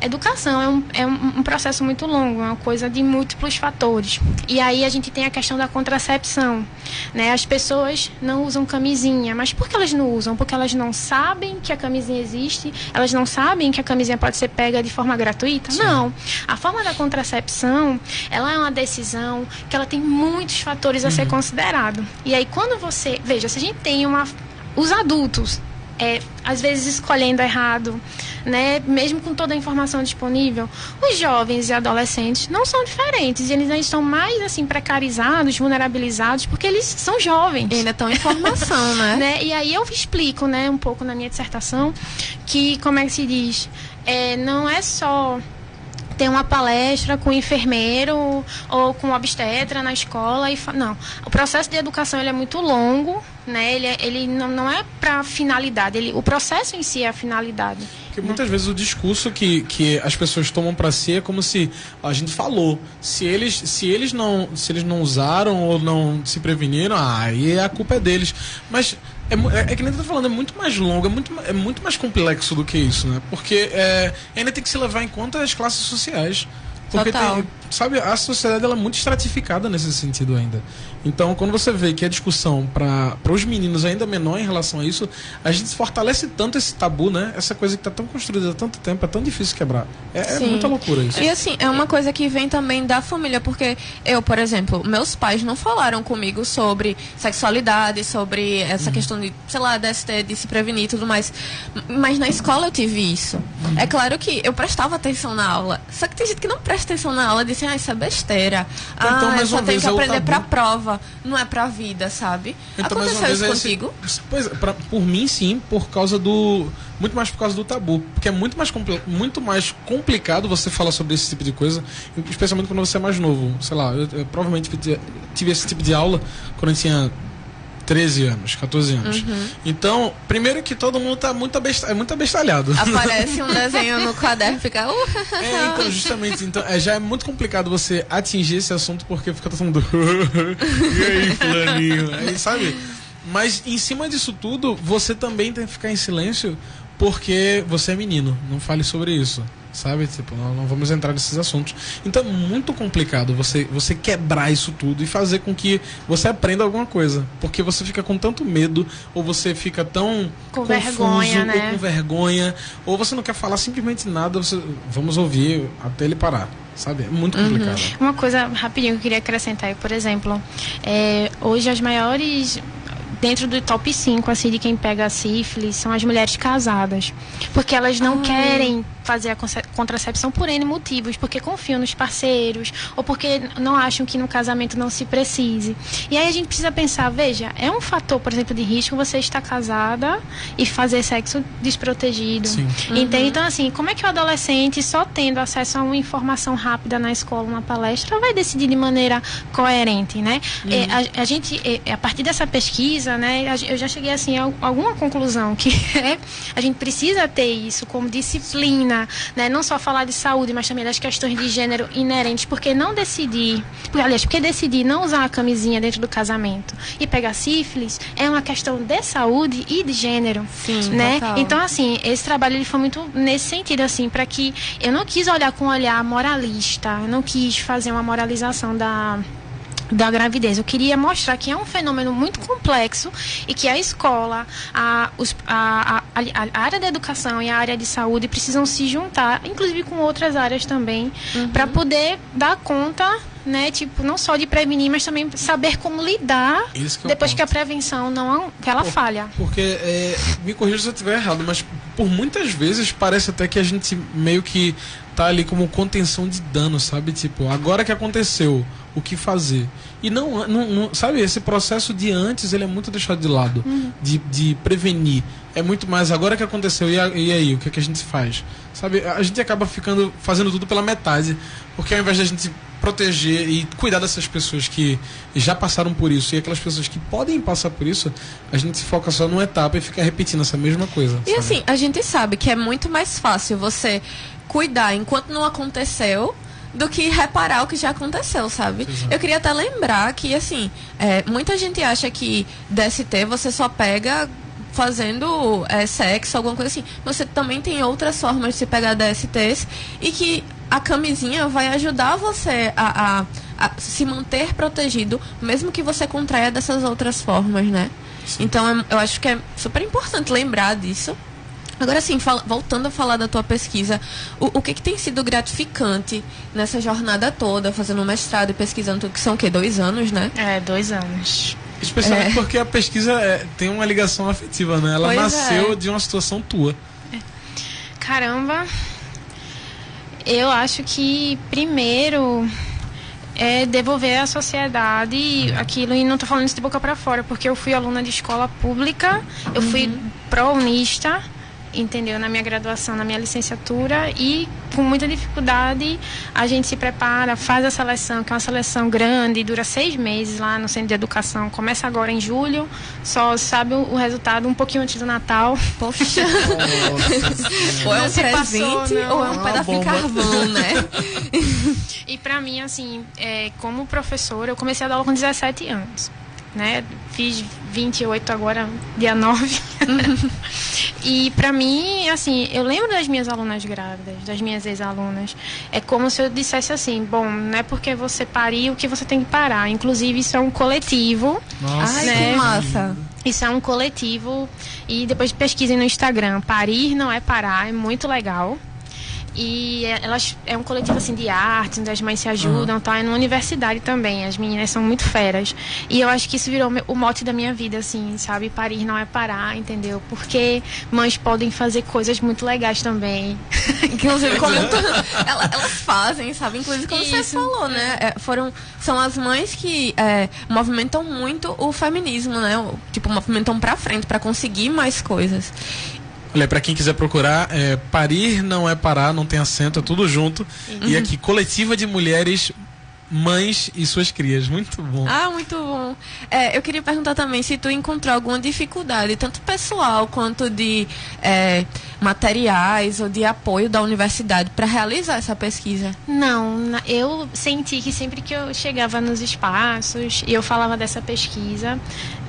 educação é um processo muito longo, é uma coisa de múltiplos fatores. E aí a gente tem a questão da contracepção, né? As pessoas não usam camisinha, mas por que elas não usam? Porque elas não sabem que a camisinha existe, elas não sabem que a camisinha pode ser pega de forma gratuita? Sim. Não. A forma da contracepção, ela é uma decisão que ela tem muitos fatores a ser considerado. E aí quando você... Veja, se a gente tem os adultos... às vezes escolhendo errado, né? Mesmo com toda a informação disponível, os jovens e adolescentes não são diferentes, eles ainda estão mais assim precarizados, vulnerabilizados, porque eles são jovens. E ainda estão em formação, né? E aí eu explico, né, um pouco na minha dissertação, que, como é que se diz, não é só ter uma palestra com enfermeiro ou com obstetra na escola não. O processo de educação ele é muito longo, né? Ele não é para finalidade, o processo em si é a finalidade. Porque muitas vezes o discurso que as pessoas tomam para si é como se a gente falou, se eles não usaram ou não se preveniram, aí a culpa é deles. Mas é que nem tá falando, é muito mais longo, é muito mais complexo do que isso, né? Porque ainda tem que se levar em conta as classes sociais. Porque sabe, a sociedade ela é muito estratificada nesse sentido ainda. Então, quando você vê que a discussão para os meninos é ainda menor em relação a isso, a gente fortalece tanto esse tabu, né? Essa coisa que está tão construída há tanto tempo, é tão difícil quebrar. É muita loucura isso. E assim, é uma coisa que vem também da família, porque eu, por exemplo, meus pais não falaram comigo sobre sexualidade, sobre essa questão de, sei lá, DST, de se prevenir e tudo mais. Mas na escola eu tive isso. É claro que eu prestava atenção na aula, só que tem gente que não presta atenção na aula e diz assim, isso é besteira. Então, eu só tenho que aprender pra prova, não é pra vida, sabe? Então, aconteceu isso contigo? Pois, por mim, sim, muito mais por causa do tabu. Porque é muito mais complicado você falar sobre esse tipo de coisa, especialmente quando você é mais novo. Sei lá, eu provavelmente tive esse tipo de aula quando eu tinha 13 anos, 14 anos. Então, primeiro que todo mundo tá muito abestalhado. Aparece um desenho no caderno e fica... então, justamente. Então, já é muito complicado você atingir esse assunto porque fica todo mundo... E aí, fulaninho? Aí, sabe? Mas, em cima disso tudo, você também tem que ficar em silêncio porque você é menino. Não fale sobre isso. Sabe? Tipo, não vamos entrar nesses assuntos. Então é muito complicado você quebrar isso tudo e fazer com que você aprenda alguma coisa. Porque você fica com tanto medo, ou você fica tão com confuso, vergonha, né? ou com vergonha, ou você não quer falar simplesmente nada, vamos ouvir até ele parar. Sabe? É muito complicado. Uma coisa rapidinho que eu queria acrescentar aí, por exemplo, hoje as maiores... Dentro do top 5, assim, de quem pega a sífilis, são as mulheres casadas. Porque elas não querem fazer a contracepção por N motivos, porque confiam nos parceiros, ou porque não acham que no casamento não se precise. E aí a gente precisa pensar, veja, é um fator, por exemplo, de risco você estar casada e fazer sexo desprotegido. Sim. Entende? Então, assim, como é que o adolescente, só tendo acesso a uma informação rápida na escola, uma palestra, vai decidir de maneira coerente, né? A gente, a partir dessa pesquisa, né, eu já cheguei assim a alguma conclusão, que a gente precisa ter isso como disciplina, né, não só falar de saúde, mas também das questões de gênero inerentes, porque decidir não usar a camisinha dentro do casamento e pegar sífilis é uma questão de saúde e de gênero. Sim, né? total. Então, assim, esse trabalho ele foi muito nesse sentido, assim, para que eu não quis olhar com um olhar moralista, eu não quis fazer uma moralização da gravidez. Eu queria mostrar que é um fenômeno muito complexo e que a escola, a área da educação e a área de saúde precisam se juntar, inclusive com outras áreas também, para poder dar conta, né, tipo, não só de prevenir, mas também saber como lidar depois que a prevenção ela falha. Porque, me corrija se eu estiver errado, mas por muitas vezes parece até que a gente meio que tá ali como contenção de dano, sabe? Tipo, agora que aconteceu, o que fazer? E não sabe, esse processo de antes, ele é muito deixado de lado, de prevenir. É muito mais, agora que aconteceu, e aí, o que é que a gente faz? Sabe, a gente acaba fazendo tudo pela metade, porque ao invés de a gente proteger e cuidar dessas pessoas que já passaram por isso e aquelas pessoas que podem passar por isso, a gente se foca só numa etapa e fica repetindo essa mesma coisa. E assim, a gente sabe que é muito mais fácil você cuidar enquanto não aconteceu do que reparar o que já aconteceu, sabe? Exato. Eu queria até lembrar que, assim, muita gente acha que DST você só pega fazendo sexo, alguma coisa assim. Você também tem outras formas de se pegar DSTs e que a camisinha vai ajudar você a se manter protegido, mesmo que você contraia dessas outras formas, né? Sim. Então, eu acho que é super importante lembrar disso. Agora, sim, voltando a falar da tua pesquisa, o que tem sido gratificante nessa jornada toda, fazendo mestrado e pesquisando tudo, que são o quê? 2 anos, né? 2 anos. Especialmente porque a pesquisa tem uma ligação afetiva, né? Ela nasceu de uma situação tua. Caramba, eu acho que primeiro é devolver à sociedade aquilo, e não estou falando isso de boca para fora, porque eu fui aluna de escola pública, eu fui pró-unista, entendeu? Na minha graduação, na minha licenciatura, e com muita dificuldade a gente se prepara, faz a seleção, que é uma seleção grande, dura 6 meses lá no Centro de Educação, começa agora em julho, só sabe o resultado um pouquinho antes do Natal. Poxa! Ou é um presente, ou é um pedaço de carvão, né? E pra mim, assim, como professora, eu comecei a dar aula com 17 anos. Né? Fiz 28 agora, dia 9. E pra mim, assim, eu lembro das minhas alunas grávidas, das minhas ex-alunas. É como se eu dissesse assim, bom, não é porque você pariu que você tem que parar. Inclusive, isso é um coletivo. Nossa, né? Que massa. Isso é um coletivo. E depois pesquisem no Instagram. Parir não é parar, é muito legal. E elas é um coletivo assim de arte, onde as mães se ajudam, tá? É numa universidade também, as meninas são muito feras. E eu acho que isso virou o mote da minha vida, assim, sabe? Parir não é parar, entendeu? Porque mães podem fazer coisas muito legais também. Inclusive, como elas fazem, sabe? Inclusive, como você falou, né? São as mães que movimentam muito o feminismo, né? Tipo, movimentam pra frente, pra conseguir mais coisas. Olha, pra quem quiser procurar, parir não é parar, não tem acento, é tudo junto. E aqui, coletiva de mulheres, mães e suas crias. Muito bom. Ah, muito bom. Eu queria perguntar também se tu encontrou alguma dificuldade, tanto pessoal quanto de materiais ou de apoio da universidade para realizar essa pesquisa. Não, eu senti que sempre que eu chegava nos espaços e eu falava dessa pesquisa,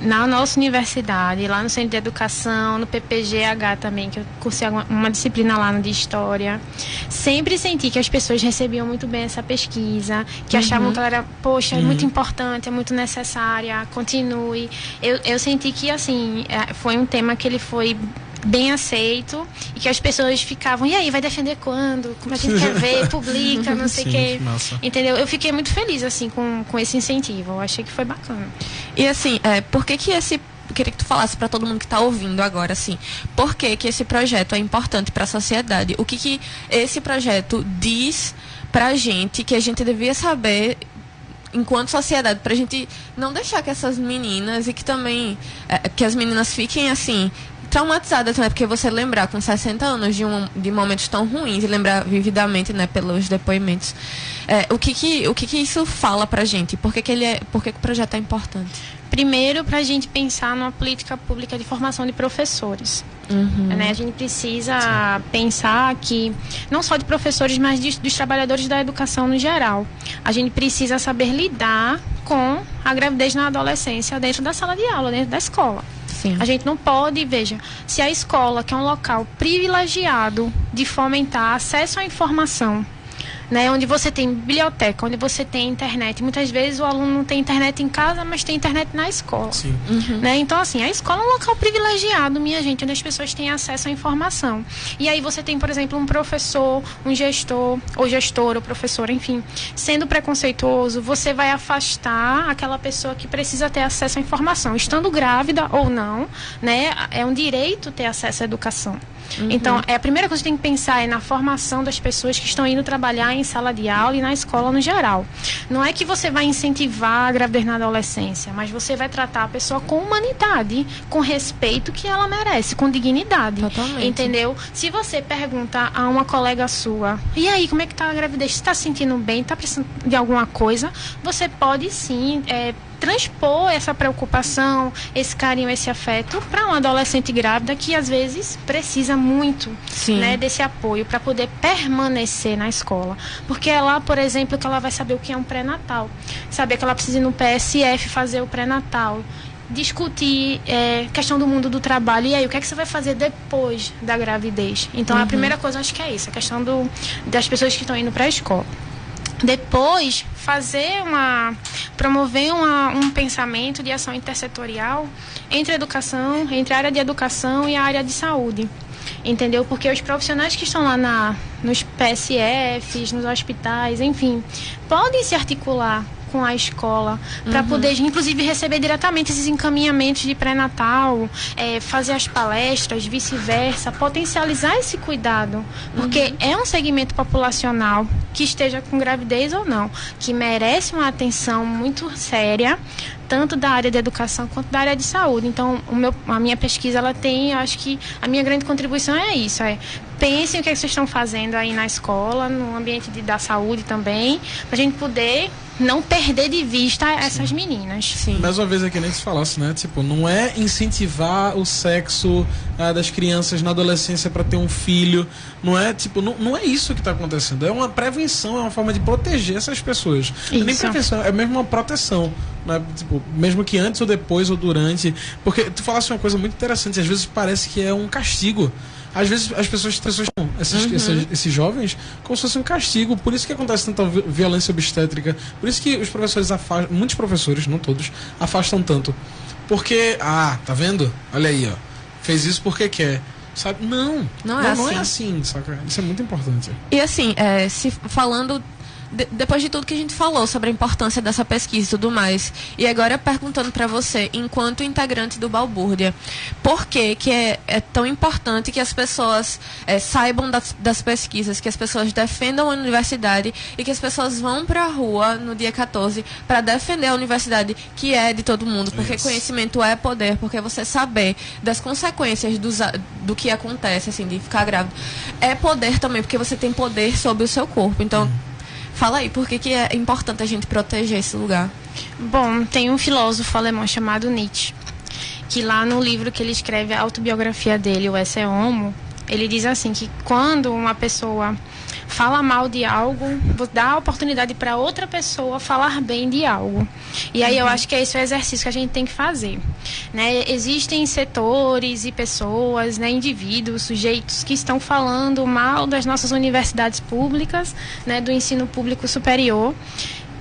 na nossa universidade, lá no Centro de Educação, no PPGH também, que eu cursei uma disciplina lá de História, sempre senti que as pessoas recebiam muito bem essa pesquisa, que achavam que ela era, poxa, é muito importante, é muito necessária, continue. Eu senti que, assim, foi um tema que ele foi bem aceito e que as pessoas ficavam, e aí, vai defender quando? Como a gente quer ver? Publica, não sei o quê. Entendeu? Eu fiquei muito feliz, assim, com esse incentivo. Eu achei que foi bacana. E, assim, por que esse... Queria que tu falasse para todo mundo que está ouvindo agora, assim, por que esse projeto é importante para a sociedade? O que esse projeto diz para a gente que a gente devia saber enquanto sociedade, para a gente não deixar que essas meninas e que também que as meninas fiquem assim traumatizadas, né? Porque você lembrar com 60 anos de momentos tão ruins e lembrar vividamente, né, pelos depoimentos, o que isso fala pra gente? Por que o projeto é importante? Primeiro, para a gente pensar numa política pública de formação de professores. Né? A gente precisa pensar que, não só de professores, mas dos trabalhadores da educação no geral. A gente precisa saber lidar com a gravidez na adolescência dentro da sala de aula, dentro da escola. Sim. A gente não pode, veja, se a escola, que é um local privilegiado de fomentar acesso à informação, né, onde você tem biblioteca, onde você tem internet. Muitas vezes o aluno não tem internet em casa, mas tem internet na escola. Sim. Né? Então, assim, a escola é um local privilegiado, minha gente, onde as pessoas têm acesso à informação. E aí você tem, por exemplo, um professor, um gestor, ou gestora, ou professora, enfim, sendo preconceituoso, você vai afastar aquela pessoa que precisa ter acesso à informação, estando grávida ou não, né? É um direito ter acesso à educação. Então, a primeira coisa que tem que pensar é na formação das pessoas que estão indo trabalhar em sala de aula e na escola no geral. Não é que você vai incentivar a gravidez na adolescência, mas você vai tratar a pessoa com humanidade, com respeito que ela merece, com dignidade. Totalmente. Entendeu? Se você pergunta a uma colega sua, e aí, como é que tá a gravidez? Você está se sentindo bem? Está precisando de alguma coisa? Você pode sim transpor essa preocupação, esse carinho, esse afeto para uma adolescente grávida que às vezes precisa muito, né, desse apoio para poder permanecer na escola. Porque é lá, por exemplo, que ela vai saber o que é um pré-natal, saber que ela precisa ir no PSF fazer o pré-natal. discutir questão do mundo do trabalho. E aí, o que é que você vai fazer depois da gravidez? Então, a primeira coisa, acho que é isso, a questão das pessoas que estão indo para a escola. Depois, promover um pensamento de ação intersetorial entre a área de educação e a área de saúde. Entendeu? Porque os profissionais que estão lá nos PSFs, nos hospitais, enfim, podem se articular com a escola para poder, inclusive, receber diretamente esses encaminhamentos de pré-natal, fazer as palestras, vice-versa, potencializar esse cuidado, porque é um segmento populacional que esteja com gravidez ou não, que merece uma atenção muito séria, tanto da área de educação quanto da área de saúde. Então, a minha pesquisa, ela tem, acho que a minha grande contribuição é isso, pensem o que vocês estão fazendo aí na escola, no ambiente da saúde também, para a gente poder não perder de vista essas meninas. Sim. Mais uma vez, é que nem se falasse, né? Tipo, não é incentivar o sexo das crianças na adolescência para ter um filho. Não é, tipo, não é isso que está acontecendo. É uma prevenção, é uma forma de proteger essas pessoas. Não é nem prevenção, é mesmo uma proteção. Né? Tipo, mesmo que antes ou depois ou durante. Porque tu falasse uma coisa muito interessante, às vezes parece que é um castigo. Às vezes as pessoas esses jovens como se fosse um castigo. Por isso que acontece tanta violência obstétrica. Por isso que os professores muitos professores, não todos, afastam tanto. Porque, tá vendo? Olha aí, ó. Fez isso porque quer. Sabe? Não é assim, saca? Isso é muito importante. E assim, falando depois de tudo que a gente falou sobre a importância dessa pesquisa e tudo mais, e agora perguntando para você, enquanto integrante do Balbúrdia, por que é tão importante que as pessoas saibam das pesquisas, que as pessoas defendam a universidade e que as pessoas vão para a rua no dia 14 para defender a universidade, que é de todo mundo, porque conhecimento é poder, porque você saber das consequências do que acontece, assim, de ficar grávida, é poder também, porque você tem poder sobre o seu corpo. Então, fala aí, por que é importante a gente proteger esse lugar? Bom, tem um filósofo alemão chamado Nietzsche, que lá no livro que ele escreve, a autobiografia dele, o Esse Homo, ele diz assim, que quando uma pessoa fala mal de algo, dá a oportunidade para outra pessoa falar bem de algo. E aí eu acho que é esse o exercício que a gente tem que fazer. Né? Existem setores e pessoas, né, indivíduos, sujeitos que estão falando mal das nossas universidades públicas, né, do ensino público superior.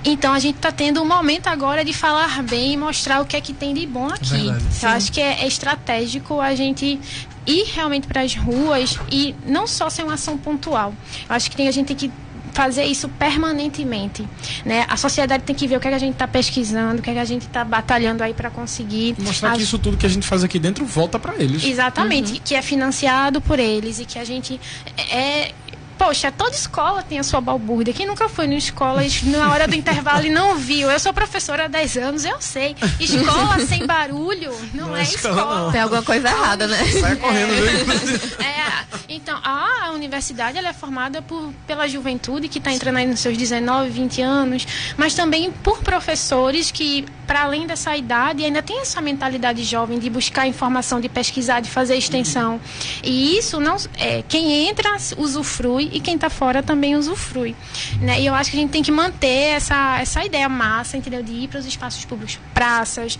Então, a gente está tendo um momento agora de falar bem e mostrar o que é que tem de bom aqui. Eu acho que é estratégico a gente ir realmente para as ruas e não só ser uma ação pontual. Eu acho que a gente tem que fazer isso permanentemente, né? A sociedade tem que ver o que é que a gente está pesquisando, o que é que a gente está batalhando aí para conseguir. Mostrar que isso tudo que a gente faz aqui dentro volta para eles. Exatamente, que é financiado por eles e que a gente Poxa, toda escola tem a sua balbúrdia. Quem nunca foi na escola na hora do intervalo e não viu? Eu sou professora há 10 anos, eu sei. Escola sem barulho não é escola. Não. Tem alguma coisa errada, né? Sai correndo. Então, a universidade ela é formada pela juventude que está entrando aí nos seus 19, 20 anos, mas também por professores que, para além dessa idade, ainda tem essa mentalidade jovem de buscar informação, de pesquisar, de fazer extensão. E isso, quem entra usufrui e quem está fora também usufrui. Né? E eu acho que a gente tem que manter essa ideia massa, entendeu? De ir para os espaços públicos, praças,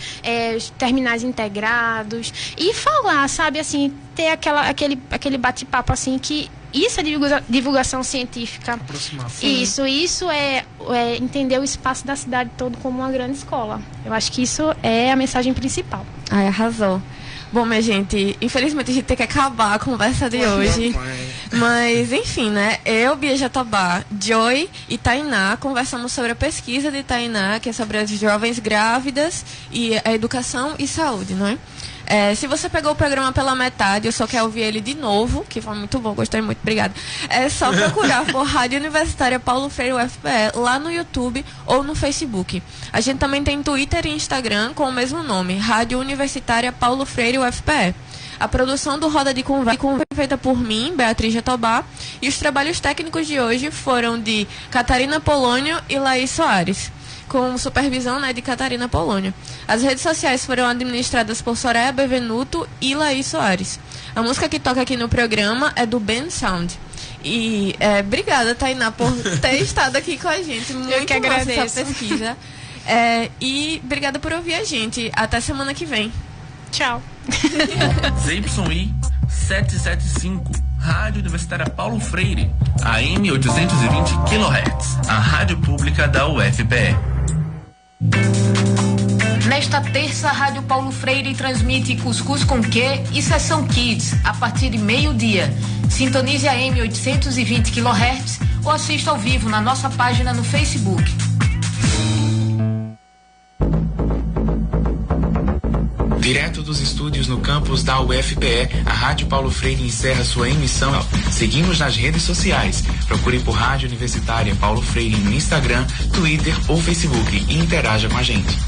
terminais integrados e falar, sabe, assim, ter aquele bate-papo assim que isso é divulgação científica. Isso é entender o espaço da cidade todo como uma grande escola. Eu acho que isso é a mensagem principal. Ai, arrasou. Bom, minha gente, infelizmente a gente tem que acabar a conversa de hoje. Mas, enfim, né? Eu, Bia Jatobá, Joy e Tainá conversamos sobre a pesquisa de Tainá, que é sobre as jovens grávidas e a educação e saúde, não é? Se você pegou o programa pela metade, eu só quero ouvir ele de novo, que foi muito bom, gostei muito, obrigada. É só procurar por Rádio Universitária Paulo Freire UFPE lá no YouTube ou no Facebook. A gente também tem Twitter e Instagram com o mesmo nome, Rádio Universitária Paulo Freire UFPE. A produção do Roda de Conversa foi feita por mim, Beatriz Jatobá, e os trabalhos técnicos de hoje foram de Catarina Polônio e Laís Soares, com supervisão, né, de Catarina Polônio. As redes sociais foram administradas por Soraya Bevenuto e Laís Soares. A música que toca aqui no programa é do Ben Sound. E obrigada, Tainá, por ter estado aqui com a gente. Muito Eu que agradeço. Essa pesquisa. E obrigada por ouvir a gente. Até semana que vem. Tchau. ZYI 775, Rádio Universitária Paulo Freire, AM 820 kHz, a rádio pública da UFPE. Nesta terça, a Rádio Paulo Freire transmite Cuscuz com Quê e Sessão Kids, a partir de meio-dia. Sintonize a AM 820 kHz ou assista ao vivo na nossa página no Facebook. Direto dos estúdios no campus da UFPE, a Rádio Paulo Freire encerra sua emissão. Seguimos nas redes sociais. Procure por Rádio Universitária Paulo Freire no Instagram, Twitter ou Facebook e interaja com a gente.